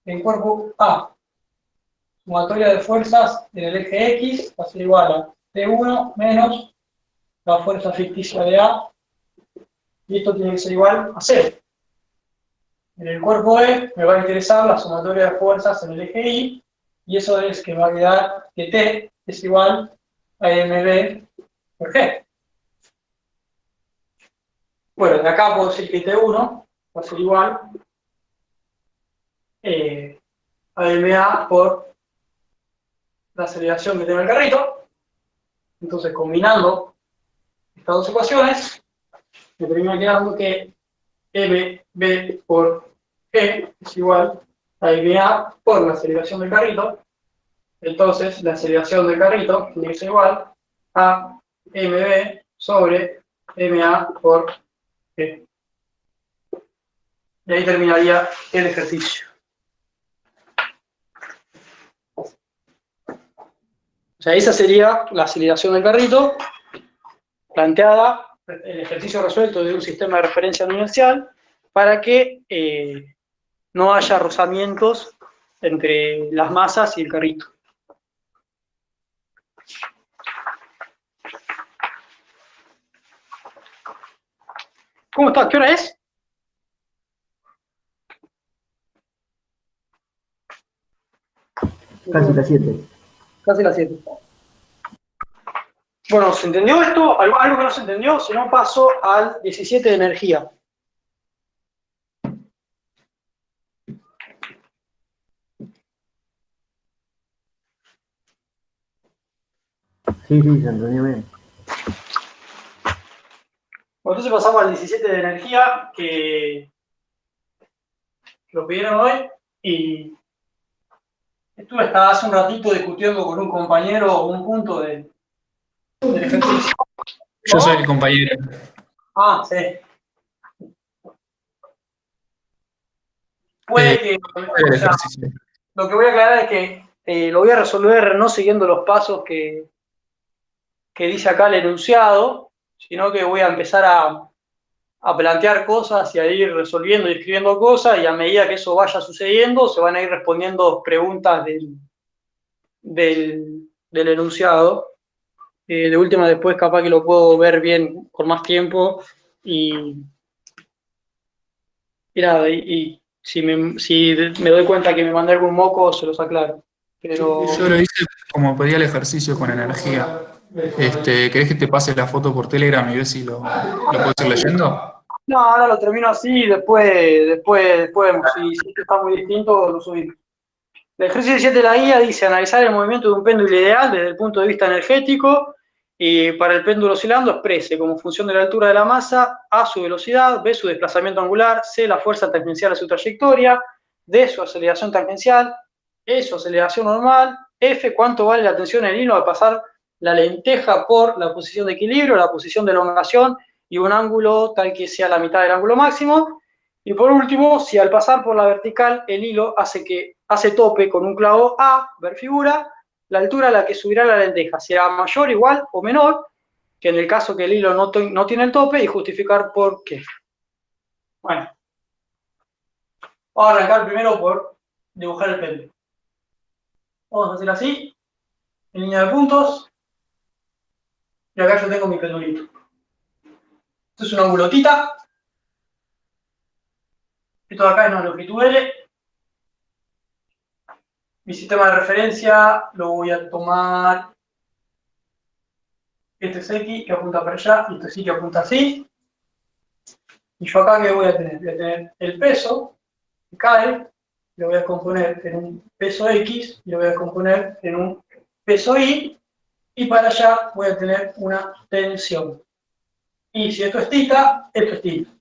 El cuerpo A. Sumatoria de fuerzas en el eje X va a ser igual a T1 menos la fuerza ficticia de A. Y esto tiene que ser igual a 0. En el cuerpo E me va a interesar la sumatoria de fuerzas en el eje Y. Y eso es que va a quedar que T es igual a mb por g. Bueno, de acá puedo decir que T1 va a ser igual a mA por la aceleración que tiene el carrito. Entonces, combinando estas dos ecuaciones, me termina quedando que mb por g es igual a mA por la aceleración del carrito. Entonces, la aceleración del carrito tiene que ser igual a mb sobre ma por g. Y ahí terminaría el ejercicio. O sea, esa sería la aceleración del carrito planteada, el ejercicio resuelto de un sistema de referencia no inercial, para que no haya rozamientos entre las masas y el carrito. ¿Cómo está? ¿Qué hora es? Casi las 7. Casi las 7. Bueno, ¿se entendió esto? ¿Algo que no se entendió? Si no, paso al 17 de energía. Sí, se entendió bien. Bueno, entonces pasamos al 17 de energía, que lo pidieron hoy, y estuve hasta hace un ratito discutiendo con un compañero un punto del ejercicio. Yo soy el compañero. Ah, sí. Puede que, El o sea, ejercicio. lo que voy a aclarar es que lo voy a resolver no siguiendo los pasos que dice acá el enunciado, sino que voy a empezar a plantear cosas y a ir resolviendo y escribiendo cosas, y a medida que eso vaya sucediendo, se van a ir respondiendo preguntas del enunciado. De última, después capaz que lo puedo ver bien por más tiempo, y nada, y si me doy cuenta que me mandé algún moco, se los aclaro. Pero Yo lo hice como pedía el ejercicio con energía. ¿Querés que te pase la foto por Telegram y ves si lo puedes ir leyendo? no, ahora lo termino así, después vemos. Si esto está muy distinto, lo subimos. El ejercicio 7 de la guía dice analizar el movimiento de un péndulo ideal desde el punto de vista energético, y para el péndulo oscilando exprese como función de la altura de la masa A su velocidad, B su desplazamiento angular, C la fuerza tangencial a su trayectoria, D su aceleración tangencial, E su aceleración normal, F cuánto vale la tensión en el hilo al pasar la lenteja por la posición de equilibrio, la posición de elongación y un ángulo tal que sea la mitad del ángulo máximo. Y por último, si al pasar por la vertical el hilo hace tope con un clavo A, ver figura, la altura a la que subirá la lenteja será mayor, igual o menor que en el caso que el hilo no tiene el tope, y justificar por qué. Bueno, vamos a arrancar primero por dibujar el péndulo. Vamos a hacer así, en línea de puntos, y acá yo tengo mi pendulito. Esto es una ángulo tita. Esto de acá es una longitud L. Mi sistema de referencia lo voy a tomar. Este es X, que apunta para allá, y este sí que apunta así. Y yo acá, ¿qué voy a tener? Voy a tener el peso que cae, lo voy a componer en un peso X, y lo voy a componer en un peso Y, y para allá voy a tener una tensión. Y si esto es tita, esto es tita.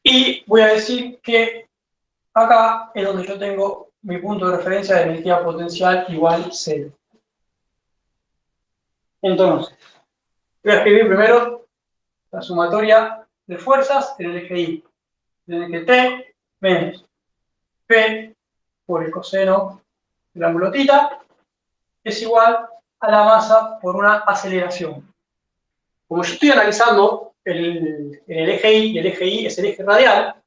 Y voy a decir que acá es donde yo tengo mi punto de referencia de energía potencial igual 0. Entonces, voy a escribir primero la sumatoria de fuerzas en el eje Y. En el eje T menos P por el coseno del ángulo tita es igual a la masa por una aceleración. Como yo estoy analizando el eje Y, y el eje Y es el eje radial,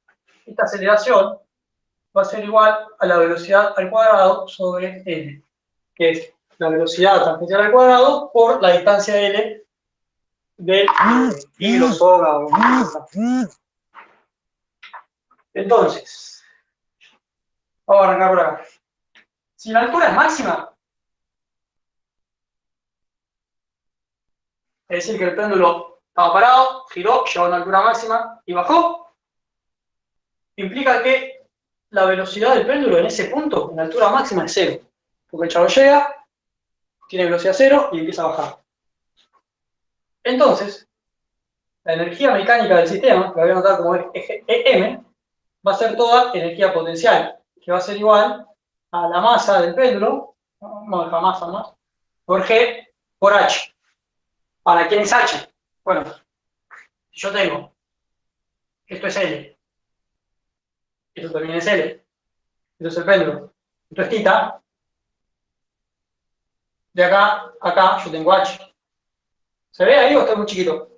esta aceleración va a ser igual a la velocidad al cuadrado sobre L, que es la velocidad tangencial al cuadrado por la distancia L del hilo, soga o... Entonces, vamos a arrancar por acá. Si la altura es máxima, es decir, que el péndulo estaba parado, giró, llegó a una altura máxima y bajó, implica que la velocidad del péndulo en ese punto, en la altura máxima, es cero. Porque el chavo llega, tiene velocidad cero y empieza a bajar. Entonces, la energía mecánica del sistema, que voy a anotar como eje EM, va a ser toda energía potencial, que va a ser igual a la masa del péndulo, no deja masa más, por G por H. ¿Para quién es H? Bueno, si yo tengo, esto es L, esto también es L, esto es el péndulo, esto es θ, de acá a acá yo tengo H. ¿Se ve ahí o está muy chiquito?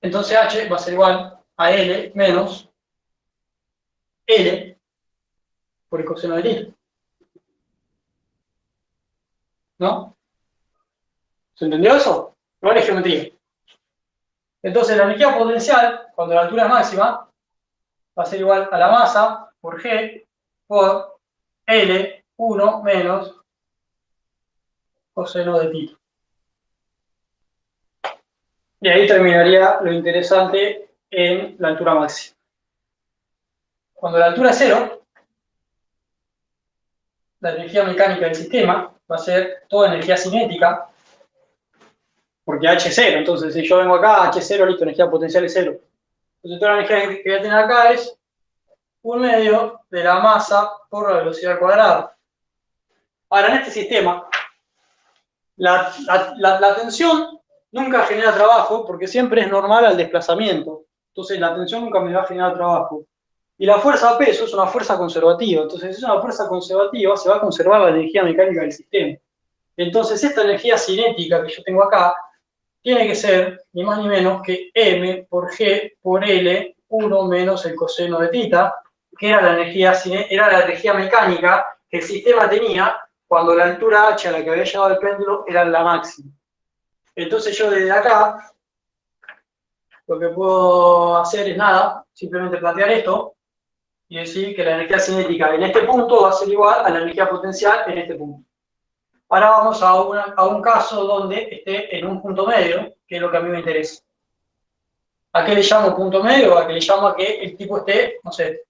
Entonces H va a ser igual a L menos L por el coseno de θ. ¿No? ¿Se entendió eso? Igual es geometría. Entonces la energía potencial, cuando la altura es máxima, va a ser igual a la masa por G por L1 menos coseno de θ. Y ahí terminaría lo interesante en la altura máxima. Cuando la altura es cero, la energía mecánica del sistema va a ser toda energía cinética, porque H es cero. Entonces, si yo vengo acá, H es cero, listo, energía potencial es cero. Entonces, toda la energía que voy a tener acá es 1/2 de la masa por la velocidad al cuadrado. Ahora, en este sistema, la tensión nunca genera trabajo porque siempre es normal al desplazamiento. Entonces, la tensión nunca me va a generar trabajo. Y la fuerza a peso es una fuerza conservativa. Entonces, si es una fuerza conservativa, se va a conservar la energía mecánica del sistema. Entonces, esta energía cinética que yo tengo acá tiene que ser ni más ni menos que M por G por L, 1 menos el coseno de θ, que era la energía mecánica que el sistema tenía cuando la altura H a la que había llegado el péndulo era la máxima. Entonces yo desde acá, lo que puedo hacer es nada, simplemente plantear esto, y decir que la energía cinética en este punto va a ser igual a la energía potencial en este punto. Ahora vamos a un caso donde esté en un punto medio, que es lo que a mí me interesa. ¿A qué le llamo punto medio? A qué le llamo a que el tipo esté, no sé,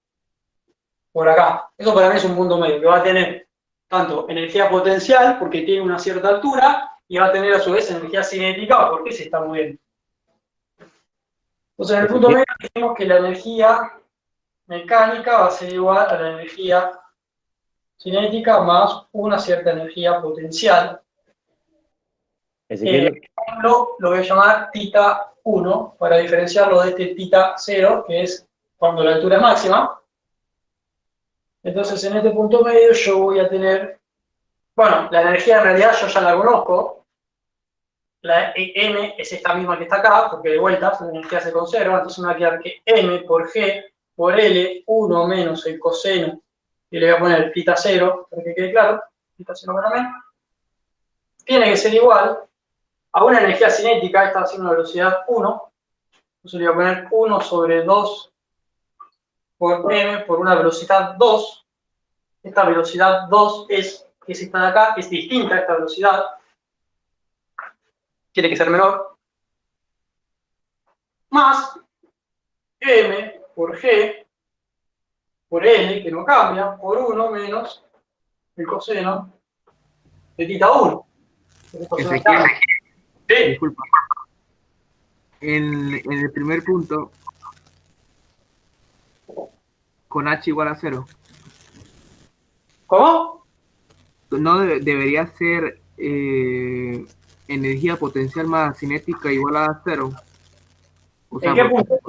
por acá. Eso para mí es un punto medio, que va a tener tanto energía potencial, porque tiene una cierta altura, y va a tener a su vez energía cinética, porque se está moviendo. Entonces en el punto medio dijimos que la energía mecánica va a ser igual a la energía cinética más una cierta energía potencial. Lo voy a llamar θ1 para diferenciarlo de este θ0, que es cuando la altura es máxima. Entonces en este punto medio yo voy a tener, bueno, la energía en realidad yo ya la conozco. La M es esta misma que está acá, porque de vuelta la energía se conserva, entonces me va a quedar que M por G por L, 1 menos el coseno, y le voy a poner θ0, para que quede claro, θ0 para mí, tiene que ser igual a una energía cinética, esta va a ser una velocidad 1, entonces le voy a poner 1 sobre 2 por M por una velocidad 2, esta velocidad 2 que es esta de acá, es distinta a esta velocidad, tiene que ser menor, más M por G por L, que no cambia, por 1 menos el coseno de θ1. Ezequiel, Sí. disculpa. En el primer punto, con H igual a 0, ¿Cómo? ¿no debería ser energía potencial más cinética igual a 0? O sea, ¿En qué punto?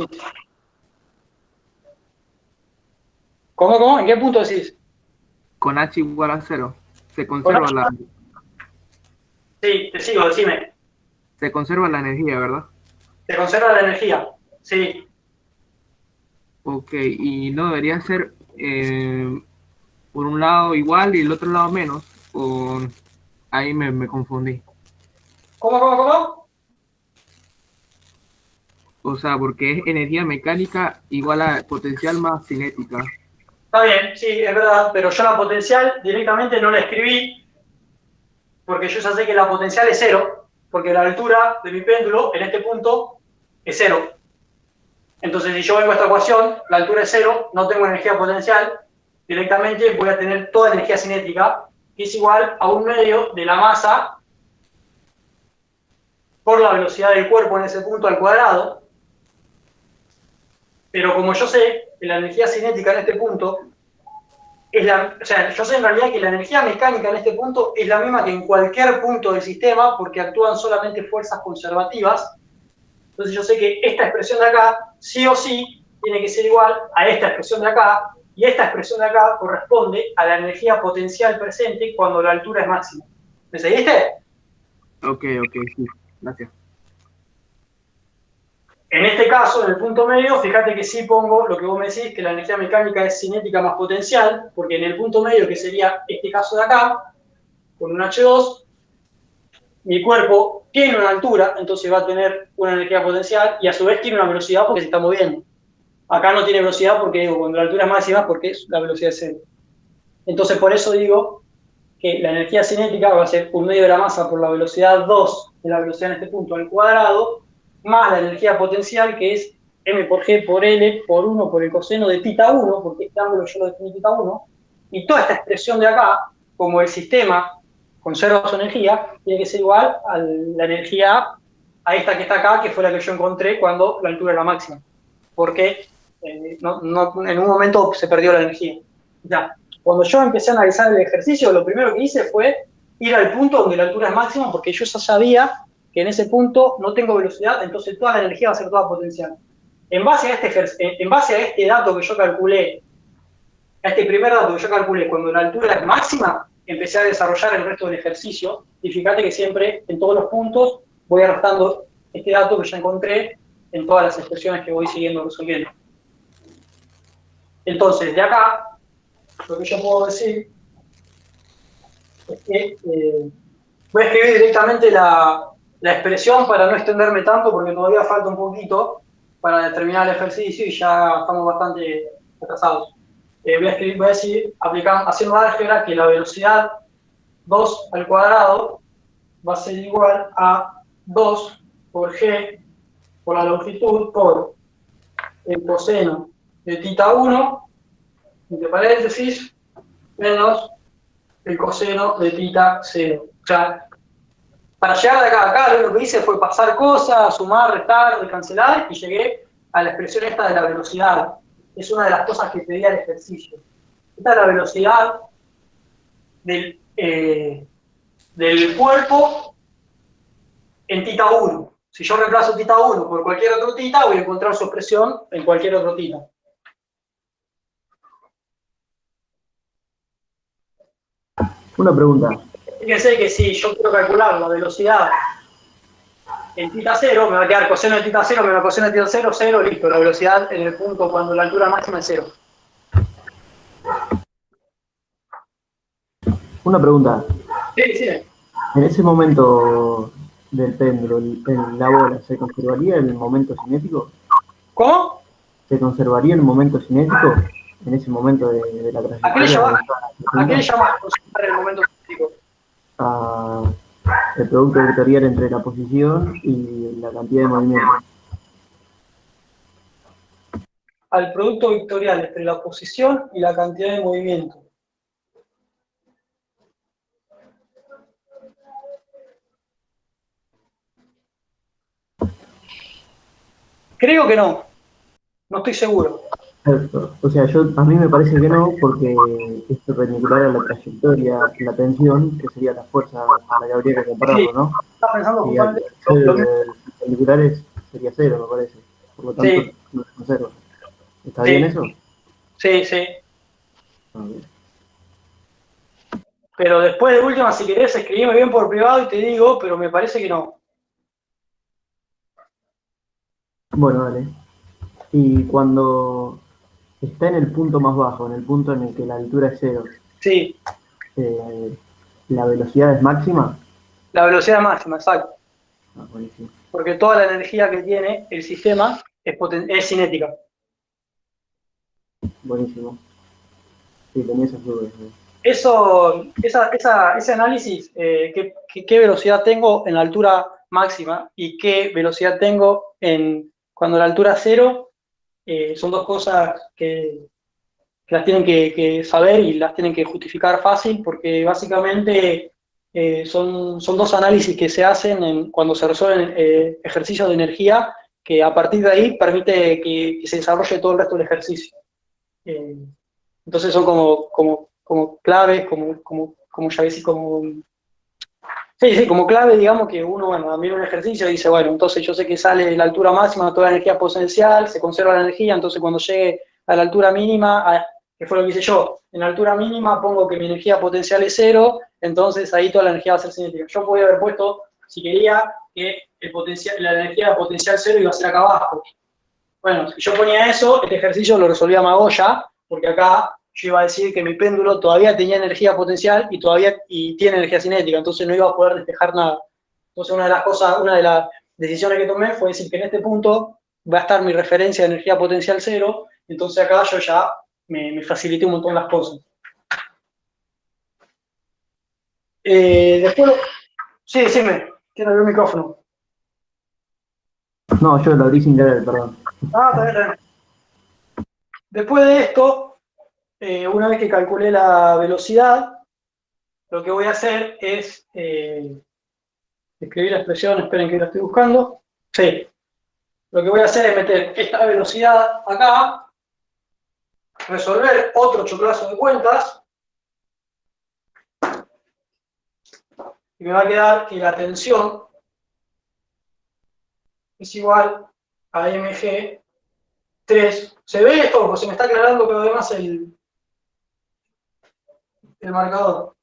¿Cómo? ¿En qué punto decís? con H igual a 0, se conserva H. la... Sí, te sigo, decime. Se conserva la energía, ¿verdad? Se conserva la energía. Sí. Ok, y no debería ser por un lado igual y el otro lado menos, o ahí me confundí. ¿Cómo? O sea, porque es energía mecánica igual a potencial más cinética. Está bien, sí, es verdad, pero yo la potencial directamente no la escribí, porque yo ya sé que la potencial es 0, porque la altura de mi péndulo en este punto es 0. Entonces, si yo vengo a esta ecuación, la altura es 0, no tengo energía potencial, directamente voy a tener toda la energía cinética, que es igual a 1/2 de la masa por la velocidad del cuerpo en ese punto al cuadrado. Pero como yo sé que la energía cinética en este punto es o sea, yo sé en realidad que la energía mecánica en este punto es la misma que en cualquier punto del sistema, porque actúan solamente fuerzas conservativas. Entonces yo sé que esta expresión de acá, sí o sí, tiene que ser igual a esta expresión de acá, y esta expresión de acá corresponde a la energía potencial presente cuando la altura es máxima. ¿Me seguiste? Ok, sí, gracias. En este caso, en el punto medio, fíjate que sí pongo lo que vos me decís, que la energía mecánica es cinética más potencial, porque en el punto medio, que sería este caso de acá, con un H2, mi cuerpo tiene una altura, entonces va a tener una energía potencial, y a su vez tiene una velocidad porque se está moviendo. Acá no tiene velocidad porque, digo, cuando la altura es máxima es porque la velocidad es 0. Entonces, por eso digo que la energía cinética va a ser 1/2 de la masa por la velocidad 2 de la velocidad en este punto al cuadrado, más la energía potencial, que es m por g por l por 1 por el coseno de θ 1, porque este ángulo yo lo definí θ 1, y toda esta expresión de acá, como el sistema conserva su energía, tiene que ser igual a la energía a esta que está acá, que fue la que yo encontré cuando la altura era máxima, porque en un momento se perdió la energía. Ya. Cuando yo empecé a analizar el ejercicio, lo primero que hice fue ir al punto donde la altura es máxima, porque yo ya sabía que en ese punto no tengo velocidad, entonces toda la energía va a ser toda potencial. En base a este dato que yo calculé, a este primer dato que yo calculé, cuando la altura es máxima, empecé a desarrollar el resto del ejercicio, y fíjate que siempre, en todos los puntos, voy arrastrando este dato que ya encontré en todas las expresiones que voy siguiendo resolviendo. Entonces, de acá, lo que yo puedo decir es que voy a escribir directamente la expresión para no extenderme tanto, porque todavía falta un poquito para terminar el ejercicio y ya estamos bastante atrasados. Voy a decir, haciendo álgebra, que la velocidad 2 al cuadrado va a ser igual a 2 por g por la longitud por el coseno de θ 1, entre paréntesis, menos el coseno de θ 0. O sea, para llegar de acá a acá, lo que hice fue pasar cosas, sumar, restar, cancelar, y llegué a la expresión esta de la velocidad. Es una de las cosas que pedía el ejercicio. Esta es la velocidad del cuerpo en θ 1. Si yo reemplazo θ 1 por cualquier otro θ, voy a encontrar su expresión en cualquier otro θ. Una pregunta. Fíjense que si yo quiero calcular la velocidad en θ 0, me va a quedar coseno de θ 0 menos coseno de θ 0, 0, listo. La velocidad en el punto cuando la altura máxima es 0. Una pregunta. Sí. En ese momento del péndulo, en la bola, ¿se conservaría el momento cinético? ¿Cómo? ¿Se conservaría el momento cinético en ese momento de la trayectoria? ¿A qué le llamas conservar el momento cinético? El producto vectorial entre la posición y la cantidad de movimiento. Al producto vectorial entre la posición y la cantidad de movimiento. Creo que no. No estoy seguro. O sea, a mí me parece que no, porque es perpendicular a la trayectoria, la tensión, que sería la fuerza a la que habría que compararlo, Sí. ¿no? Estaba pensando Y al justamente ser perpendiculares sería 0, me parece. Por lo tanto, Sí. no se conserva. ¿Está Sí. bien eso? Sí. Okay. Pero después de última, si querés, escribime bien por privado y te digo, pero me parece que no. Bueno, dale. Y cuando está en el punto más bajo, en el punto en el que la altura es 0, Sí, ¿la velocidad es máxima? la velocidad máxima, exacto. Buenísimo. Porque toda la energía que tiene el sistema es cinética. Buenísimo. Sí, tenía esas dudas. ese análisis, qué velocidad tengo en la altura máxima y qué velocidad tengo cuando la altura es cero, son dos cosas que las tienen que saber y las tienen que justificar fácil, porque básicamente son dos análisis que se hacen cuando se resuelven ejercicios de energía, que a partir de ahí permite que se desarrolle todo el resto del ejercicio. Entonces son como claves, como ya ves, sí, como clave, digamos, que uno, bueno, mira un ejercicio y dice, bueno, entonces yo sé que sale la altura máxima, toda la energía potencial, se conserva la energía, entonces cuando llegue a la altura mínima, que fue lo que hice yo, en la altura mínima pongo que mi energía potencial es cero, entonces ahí toda la energía va a ser cinética. Yo podía haber puesto, si quería, que la energía potencial cero iba a ser acá abajo. Bueno, si yo ponía eso, este ejercicio lo resolvía Magoya, porque acá yo iba a decir que mi péndulo todavía tenía energía potencial y tiene energía cinética, entonces no iba a poder despejar nada. Entonces una de las decisiones que tomé fue decir que en este punto va a estar mi referencia de energía potencial cero, entonces acá yo ya me facilité un montón las cosas. Después, sí, decime, quiero abrir el micrófono. No, yo lo abrí sin querer, perdón. Está bien. Después de esto, una vez que calculé la velocidad, lo que voy a hacer es escribir la expresión, esperen que la estoy buscando. Sí. Lo que voy a hacer es meter esta velocidad acá, resolver otro choclazo de cuentas, y me va a quedar que la tensión es igual a mg3. ¿Se ve esto? Porque se me está aclarando cada vez más el marcador.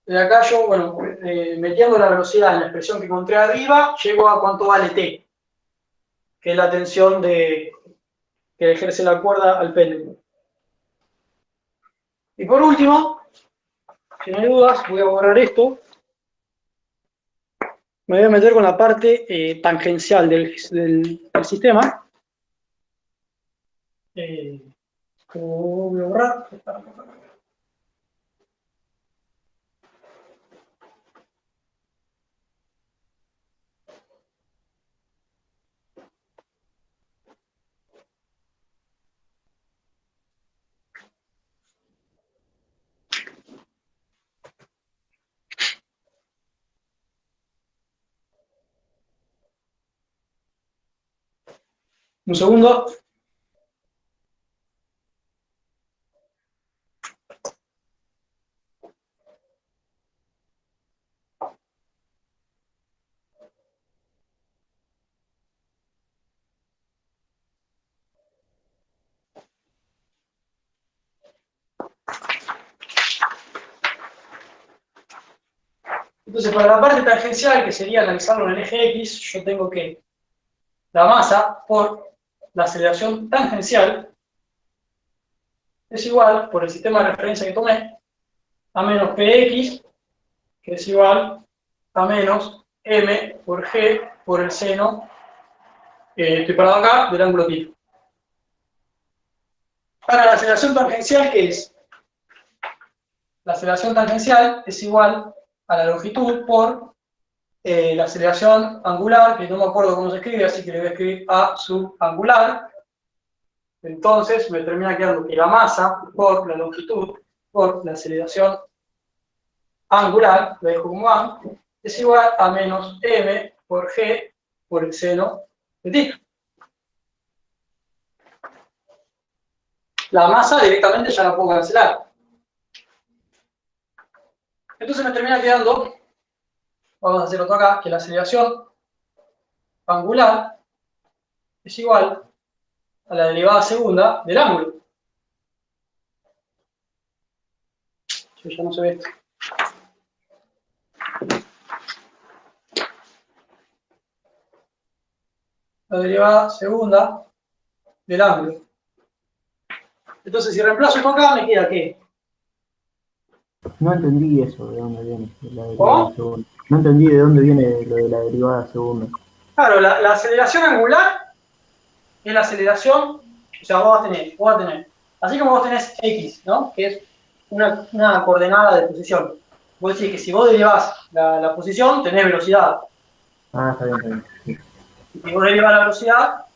De acá yo, bueno, metiendo la velocidad en la expresión que encontré arriba, llego a cuánto vale T, que es la tensión que ejerce la cuerda al péndulo. Y por último, si no hay dudas, voy a borrar esto. Me voy a meter con la parte tangencial del sistema. ¿Cómo voy a borrar? Un segundo. Entonces, para la parte tangencial, que sería analizarlo en el eje X, yo tengo que la masa por la aceleración tangencial es igual, por el sistema de referencia que tomé, a menos px, que es igual a menos m por g por el seno, estoy parado acá, del ángulo θ. Para la aceleración tangencial, ¿qué es? La aceleración tangencial es igual a la longitud por la aceleración angular, que no me acuerdo cómo se escribe, así que le voy a escribir A sub angular. Entonces me termina quedando que la masa por la longitud por la aceleración angular, lo dejo como A, es igual a menos m por g por el seno de θ. La masa directamente ya la puedo cancelar. Entonces me termina quedando, vamos a hacer otro acá, que la aceleración angular es igual a la derivada segunda del ángulo. Ya no se ve esto. La derivada segunda del ángulo. Entonces, si reemplazo esto acá, me queda ¿qué? No entendí eso, de dónde viene la derivada ¿Cómo? segunda. No entendí de dónde viene lo de la derivada segunda. Claro, la aceleración angular es la aceleración O sea, vos vas a tener, así como vos tenés X, ¿no? Que es una coordenada de posición. Vos decís que si vos derivás la posición, tenés velocidad. Está bien. Sí. Y si vos derivás la velocidad,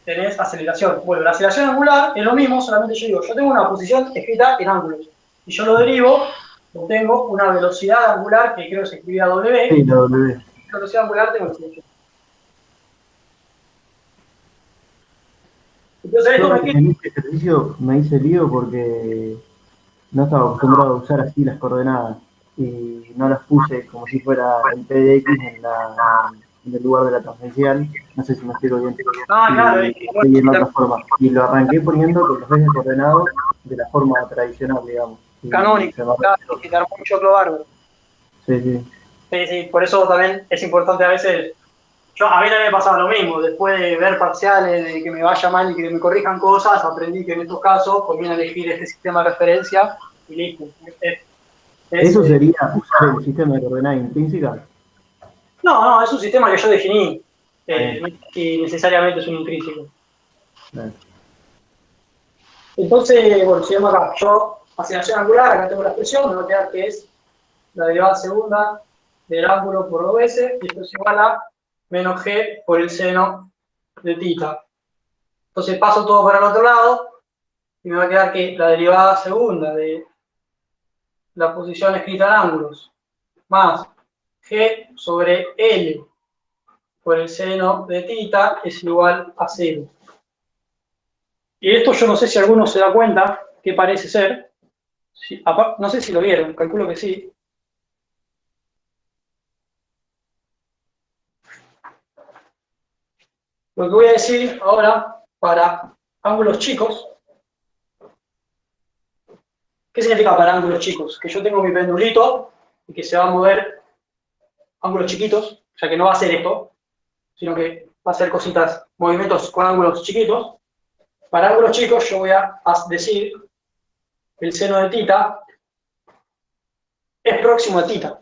tenés aceleración. Bueno, la aceleración angular es lo mismo, solamente yo digo, yo tengo una posición escrita en ángulos. Y yo lo derivo, obtengo una velocidad angular, que creo que se escribía W. Sí, la W. La velocidad angular tengo aceleración. Entonces esto Yo me queda. en este ejercicio me hice lío porque no estaba acostumbrado a usar así las coordenadas y no las puse como si fuera el P de X en el lugar de la tangencial. No sé si me explico bien. Claro, Y seguí en otra forma. Y lo arranqué poniendo con los ejes coordenados de la forma tradicional, digamos. Y canónico, se me- claro, que te armó un choclo bárbaro. Sí, sí. Sí, por eso también es importante a veces. A mí también me pasaba lo mismo, después de ver parciales, de que me vaya mal y que me corrijan cosas, aprendí que en estos casos conviene elegir este sistema de referencia y listo. ¿Eso sería usar el sistema de coordenadas intrínsecas? No, es un sistema que yo definí, Bien. no es que necesariamente es un intrínseco. Bien. Entonces, bueno, si vemos acá, yo, aceleración angular, acá tengo la expresión, me va a quedar que es la derivada segunda del ángulo por 2s, y esto es igual a menos g por el seno de θ. Entonces paso todo para el otro lado, y me va a quedar que la derivada segunda de la posición escrita en ángulos más g sobre L por el seno de θ es igual a 0. Y esto yo no sé si alguno se da cuenta que parece ser. No sé si lo vieron, calculo que sí. Lo que voy a decir ahora para ángulos chicos. ¿Qué significa para ángulos chicos? Que yo tengo mi pendulito y que se va a mover ángulos chiquitos, o sea que no va a ser esto, sino que va a ser cositas, movimientos con ángulos chiquitos. Para ángulos chicos yo voy a decir que el seno de θ es próximo a θ.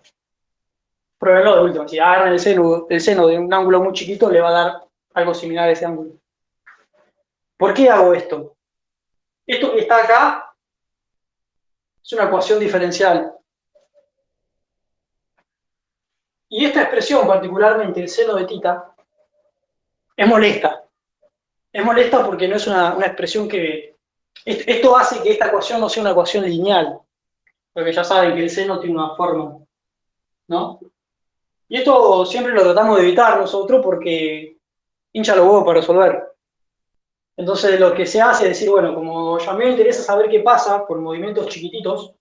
Pruébenlo de última. Si agarran el seno de un ángulo muy chiquito, le va a dar algo similar a ese ángulo. ¿Por qué hago esto? Esto que está acá es una ecuación diferencial. Y esta expresión, particularmente el seno de θ, es molesta. Es molesta porque no es una expresión que... Esto hace que esta ecuación no sea una ecuación lineal. Porque ya saben que el seno tiene una forma, ¿no? Y esto siempre lo tratamos de evitar nosotros porque hincha los huevos para resolver. Entonces lo que se hace es decir, bueno, como a mí me interesa saber qué pasa por movimientos chiquititos,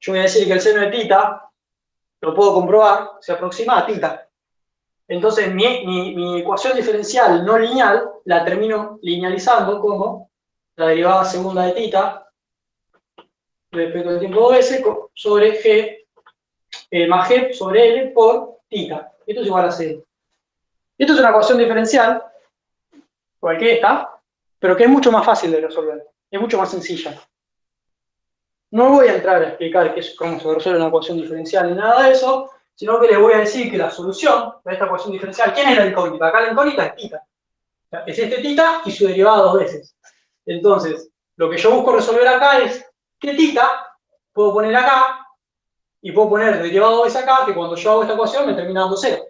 yo voy a decir que el seno de θ, lo puedo comprobar, se aproxima a θ. Entonces mi ecuación diferencial no lineal la termino linealizando como la derivada segunda de θ respecto al tiempo 2s sobre g más g sobre L por θ. Esto es igual a 0. Esto es una ecuación diferencial, igual que esta, pero que es mucho más fácil de resolver. Es mucho más sencilla. No voy a entrar a explicar cómo se resuelve una ecuación diferencial ni nada de eso, sino que les voy a decir que la solución de esta ecuación diferencial, ¿quién es la incógnita? Acá la incógnita es θ. O sea, es este θ y su derivada dos veces. Entonces, lo que yo busco resolver acá es qué θ puedo poner acá y puedo poner derivado 2 acá, que cuando yo hago esta ecuación me termina dando 0.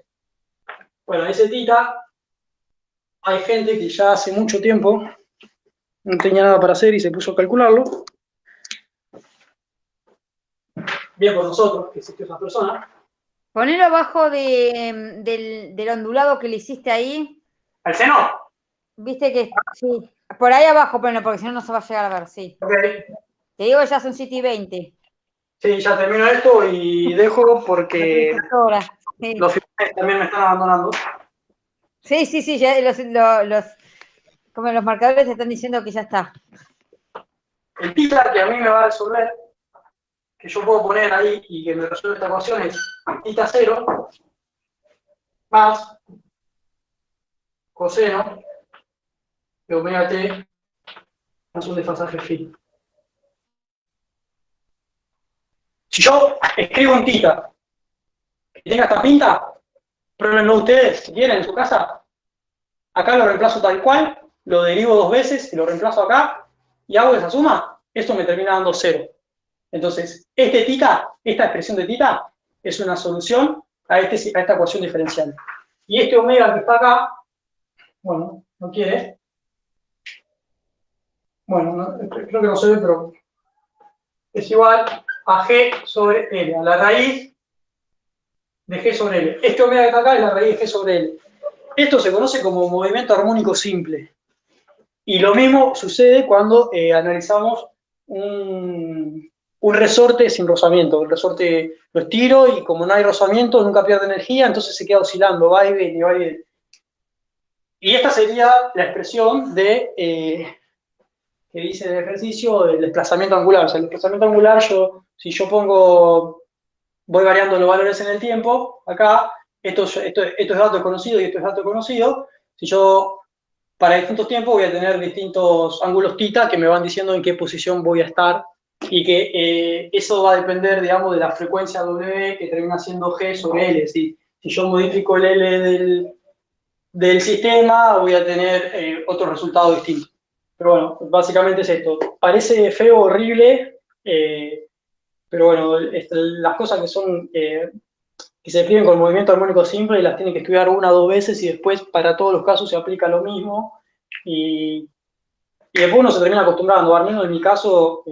Bueno, ese θ, hay gente que ya hace mucho tiempo no tenía nada para hacer y se puso a calcularlo. Bien por nosotros, que existió esa persona. Ponelo abajo del ondulado que le hiciste ahí. ¿Al seno? Viste que, sí, por ahí abajo ponelo, porque si no, no se va a llegar a ver, sí. Ok. Te digo que ya son 7 y 20. Sí, ya termino esto y dejo porque Horas, sí. los finales también me están abandonando. Sí, ya como los marcadores te están diciendo que ya está. El θ que a mí me va a resolver, que yo puedo poner ahí y que me resuelve esta ecuación es θ 0 más coseno de omega t más un desfasaje phi. Si yo escribo un θ que tenga esta pinta, pruébenlo ustedes si quieren en su casa, acá lo reemplazo tal cual, lo derivo 2 veces y lo reemplazo acá, y hago esa suma, esto me termina dando 0. Entonces, esta expresión de θ, es una solución a esta ecuación diferencial. Y este omega que está acá, bueno, no quiere. Bueno, creo que no se ve, pero es igual a G sobre L, a la raíz de G sobre L. Este omega que está acá es la raíz de G sobre L. Esto se conoce como movimiento armónico simple. Y lo mismo sucede cuando analizamos un resorte sin rozamiento. El resorte lo estiro y como no hay rozamiento, nunca pierde energía, entonces se queda oscilando, va y viene, va y viene. Y esta sería la expresión de, que dice el ejercicio del desplazamiento angular. O sea, el desplazamiento angular, si yo voy variando los valores en el tiempo, acá, esto es dato conocido y esto es dato conocido. Si yo, para distintos tiempos, voy a tener distintos ángulos θ que me van diciendo en qué posición voy a estar y que eso va a depender, digamos, de la frecuencia W que termina siendo G sobre L. Si yo modifico el L del sistema, voy a tener otro resultado distinto. Pero bueno, básicamente es esto. Parece feo, horrible, pero bueno, las cosas que son que se describen con movimiento armónico simple las tienen que estudiar 1 o 2 veces y después para todos los casos se aplica lo mismo y después uno se termina acostumbrando. Al menos en mi caso,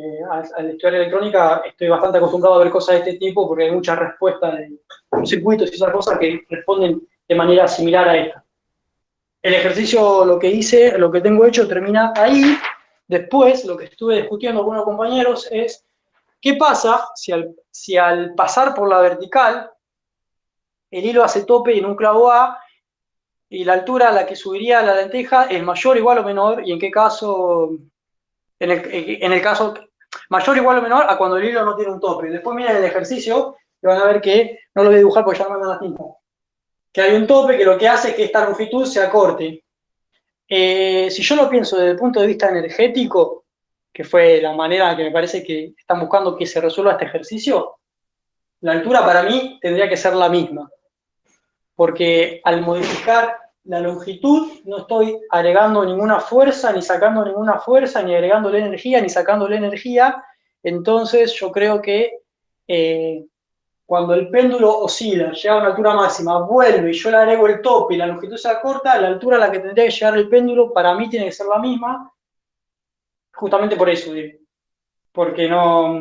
al estudiar electrónica, estoy bastante acostumbrado a ver cosas de este tipo porque hay muchas respuestas de circuitos y esas cosas que responden de manera similar a esta. El ejercicio, lo que hice, lo que tengo hecho, termina ahí. Después, lo que estuve discutiendo con unos compañeros es ¿qué pasa si al pasar por la vertical el hilo hace tope en un clavo A y la altura a la que subiría la lenteja es mayor, igual o menor? ¿Y en qué caso? En el caso mayor, igual o menor a cuando el hilo no tiene un tope. Después miren el ejercicio y van a ver que, no lo voy a dibujar porque ya no me dan la tinta, que hay un tope que lo que hace es que esta longitud se acorte. Si yo lo pienso desde el punto de vista energético, que fue la manera que me parece que están buscando que se resuelva este ejercicio, la altura para mí tendría que ser la misma. Porque al modificar la longitud no estoy agregando ninguna fuerza, ni sacando ninguna fuerza, ni agregándole energía, ni sacándole energía. Entonces yo creo que cuando el péndulo oscila, llega a una altura máxima, vuelve y yo le agrego el tope y la longitud se acorta, la altura a la que tendría que llegar el péndulo para mí tiene que ser la misma, justamente por eso, digo. Porque no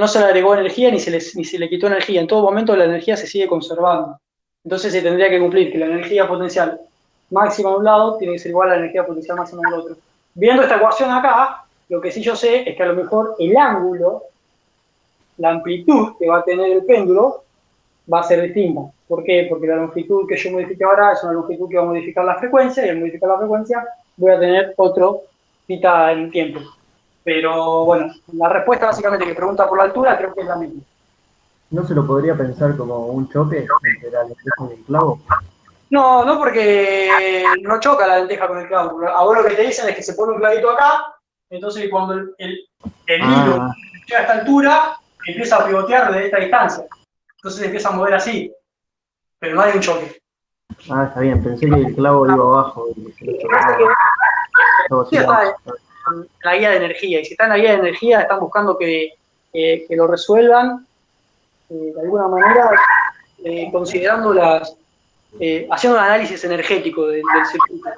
se le agregó energía ni se le quitó energía. En todo momento la energía se sigue conservando. Entonces se tendría que cumplir que la energía potencial máxima de un lado tiene que ser igual a la energía potencial máxima del otro. Viendo esta ecuación acá, lo que sí yo sé es que a lo mejor el ángulo, la amplitud que va a tener el péndulo, va a ser distinta. ¿Por qué? Porque la longitud que yo modifique ahora es una longitud que va a modificar la frecuencia, y al modificar la frecuencia voy a tener otro θ en el tiempo. Pero bueno, la respuesta básicamente que pregunta por la altura creo que es la misma. ¿No se lo podría pensar como un choque entre la lenteja y el clavo? No, porque no choca la lenteja con el clavo. A vos lo que te dicen es que se pone un clavito acá, entonces cuando el hilo llega a esta altura, empieza a pivotear desde esta distancia. Entonces empieza a mover así, pero no hay un choque. Ah, está bien, pensé que el clavo iba abajo y se lo chocaba. Sí, está en la guía de energía, y si está en la guía de energía están buscando que lo resuelvan de alguna manera, considerando haciendo un análisis energético del circuito.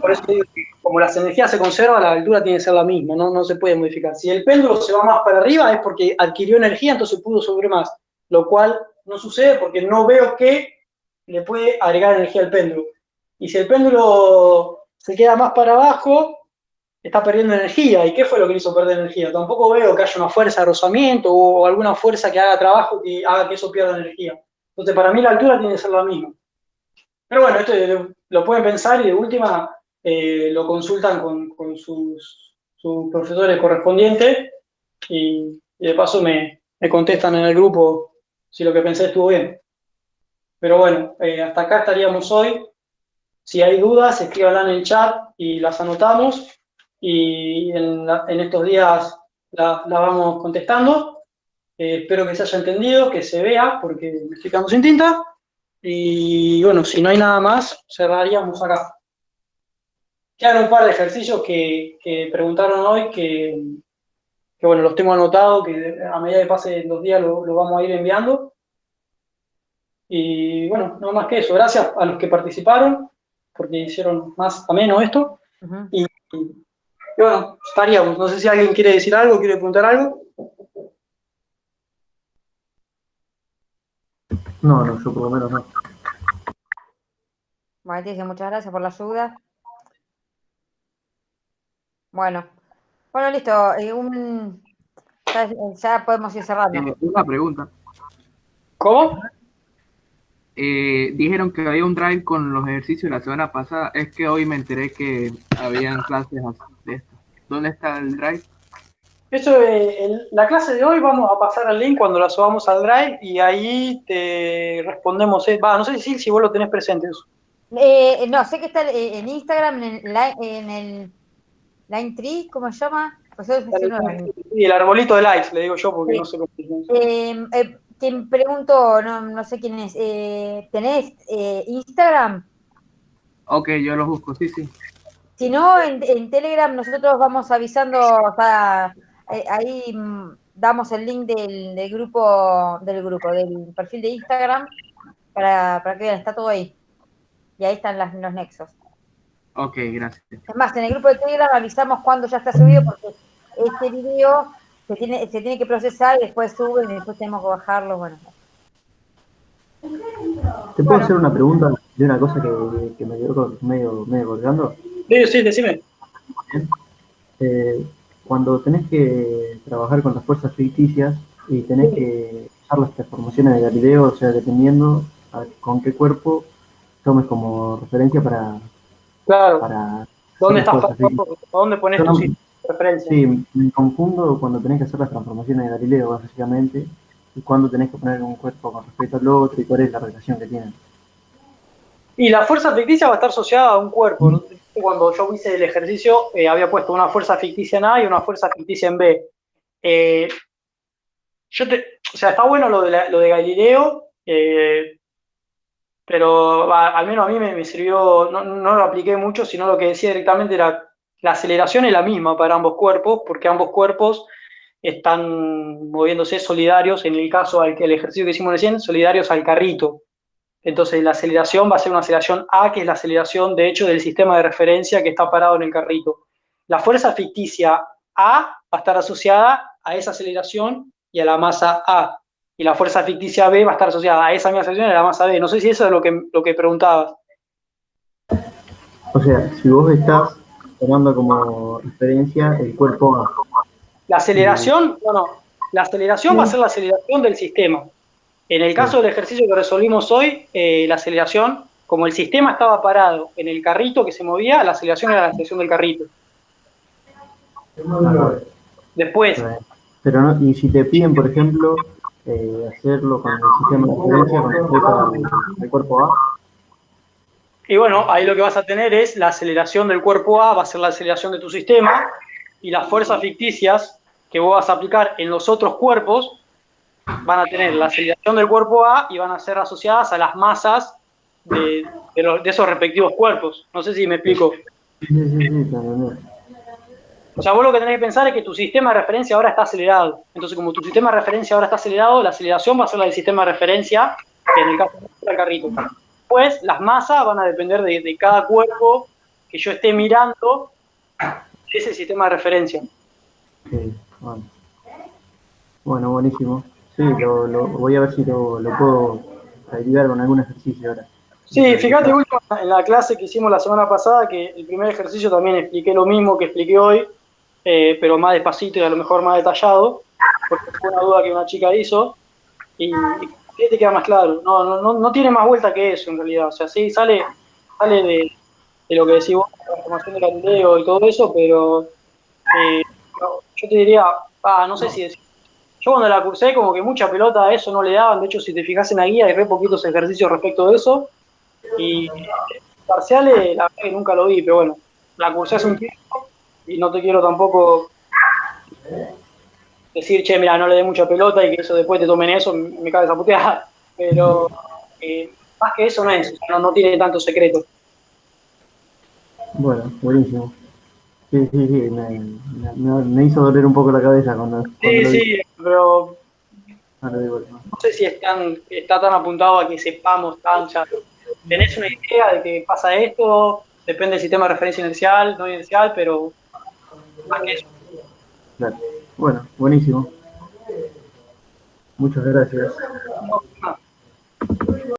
Por eso digo que como las energías se conservan, la altura tiene que ser la misma, no se puede modificar. Si el péndulo se va más para arriba es porque adquirió energía, entonces pudo subir más, lo cual no sucede porque no veo que le puede agregar energía al péndulo. Y si el péndulo se queda más para abajo, está perdiendo energía. ¿Y qué fue lo que le hizo perder energía? Tampoco veo que haya una fuerza de rozamiento o alguna fuerza que haga trabajo que haga que eso pierda energía. Entonces, para mí la altura tiene que ser la misma. Pero bueno, esto lo pueden pensar y de última lo consultan con sus profesores correspondientes y de paso me contestan en el grupo si lo que pensé estuvo bien. Pero bueno, hasta acá estaríamos hoy. Si hay dudas, escríbanlas en el chat y las anotamos. Y en estos días la vamos contestando. Espero que se haya entendido, que se vea, porque me estoy quedando sin tinta. Y bueno, si no hay nada más, cerraríamos acá. Quedan un par de ejercicios que preguntaron hoy que bueno, los tengo anotados, que a medida que pasen los días lo vamos a ir enviando. Y bueno, no más que eso. Gracias a los que participaron, porque hicieron más ameno esto. Ujú. Y bueno, estaríamos. No sé si alguien quiere decir algo, quiere preguntar algo. No, yo por lo menos no. Bueno, te dije muchas gracias por la ayuda. Bueno, listo. Ya podemos ir cerrando. Una pregunta. ¿Cómo? Dijeron que había un drive con los ejercicios la semana pasada. Es que hoy me enteré que habían clases de esto. ¿Dónde está el drive? Eso, la clase de hoy vamos a pasar el link cuando la subamos al Drive y ahí te respondemos. No sé si vos lo tenés presente eso. No, sé que está en Instagram, en el Linetree, ¿cómo se llama? Pues eso es uno de los- Y el arbolito de likes, le digo yo, porque Sí. no sé cómo se llama. Quien pregunto, no sé quién es. ¿Tenés Instagram? Ok, yo lo busco, sí, sí. Si no, en Telegram nosotros vamos avisando, o sea, ahí damos el link del del perfil de Instagram para que vean, está todo ahí. Y ahí están los nexos. Ok, gracias. Es más, en el grupo de Telegram avisamos cuando ya está subido, porque este video se tiene que procesar y después sube y después tenemos que bajarlo. Bueno, ¿Te puedo hacer una pregunta de una cosa que me quedó medio colgando? Sí, decime. Eh, Cuando tenés que trabajar con las fuerzas ficticias y tenés que usar las transformaciones de Galileo, o sea, dependiendo con qué cuerpo tomes como referencia Claro. para hacer ¿Dónde las estás? fuerzas ficticias. ¿Dónde pones Yo tu no- sitio de referencia? Sí, me confundo cuando tenés que hacer las transformaciones de Galileo, básicamente, y cuando tenés que poner un cuerpo con respecto al otro y cuál es la relación que tienen. Y la fuerza ficticia va a estar asociada a un cuerpo, ¿no? Cuando yo hice el ejercicio, había puesto una fuerza ficticia en A y una fuerza ficticia en B. Eh, o sea, está bueno lo de Galileo, pero al menos a mí me sirvió, no lo apliqué mucho, sino lo que decía directamente era la aceleración es la misma para ambos cuerpos, porque ambos cuerpos están moviéndose solidarios, en el caso el ejercicio que hicimos recién, solidarios al carrito. Entonces la aceleración va a ser una aceleración A, que es la aceleración de hecho del sistema de referencia que está parado en el carrito. La fuerza ficticia A va a estar asociada a esa aceleración y a la masa A. Y la fuerza ficticia B va a estar asociada a esa misma aceleración y a la masa B. No sé si eso es lo que preguntabas. O sea, si vos estás tomando como referencia el cuerpo A, La aceleración, la aceleración va a ser la aceleración del sistema. En el caso del ejercicio que resolvimos hoy, la aceleración, como el sistema estaba parado en el carrito que se movía, la aceleración era la aceleración del carrito. Después, pero no, y si te piden, por ejemplo, hacerlo con el sistema de referencia con respecto al cuerpo A, y bueno, ahí lo que vas a tener es la aceleración del cuerpo A, va a ser la aceleración de tu sistema, y las fuerzas ficticias que vos vas a aplicar en los otros cuerpos van a tener la aceleración del cuerpo A y van a ser asociadas a las masas de esos respectivos cuerpos. No sé si me explico. sí, también. O sea, vos lo que tenés que pensar es que tu sistema de referencia ahora está acelerado. Entonces, como tu sistema de referencia ahora está acelerado, la aceleración va a ser la del sistema de referencia, que en el caso del carrito. Después, las masas van a depender de cada cuerpo que yo esté mirando, ese sistema de referencia. Okay, bueno, buenísimo. Sí, voy a ver si lo puedo ayudar con algún ejercicio ahora. Sí, fíjate último en la clase que hicimos la semana pasada, que el primer ejercicio también expliqué lo mismo que expliqué hoy, pero más despacito y a lo mejor más detallado, porque fue una duda que una chica hizo, y te queda más claro. No tiene más vuelta que eso en realidad. O sea, sí, sale de lo que decís vos, la transformación de Galileo y todo eso, pero yo te diría, no sé si decir. Yo cuando la cursé, como que mucha pelota a eso no le daban. De hecho, si te fijas en la guía, hay re poquitos ejercicios respecto de eso. Y parciales, la verdad que nunca lo vi, pero bueno, la cursé hace un tiempo y no te quiero tampoco decir, no le dé mucha pelota y que eso después te tomen eso, me cabe esa puteada. Pero Más que eso no es, o sea, no tiene tanto secreto. Bueno, buenísimo. Sí, sí, sí, me hizo doler un poco la cabeza cuando Sí, lo vi. sí, pero No lo digo, no. no sé si está tan apuntado a que sepamos tan ya. Tenés una idea de que pasa esto, depende del sistema de referencia inercial, no inercial, pero más que eso. Claro. Bueno, buenísimo. Muchas gracias.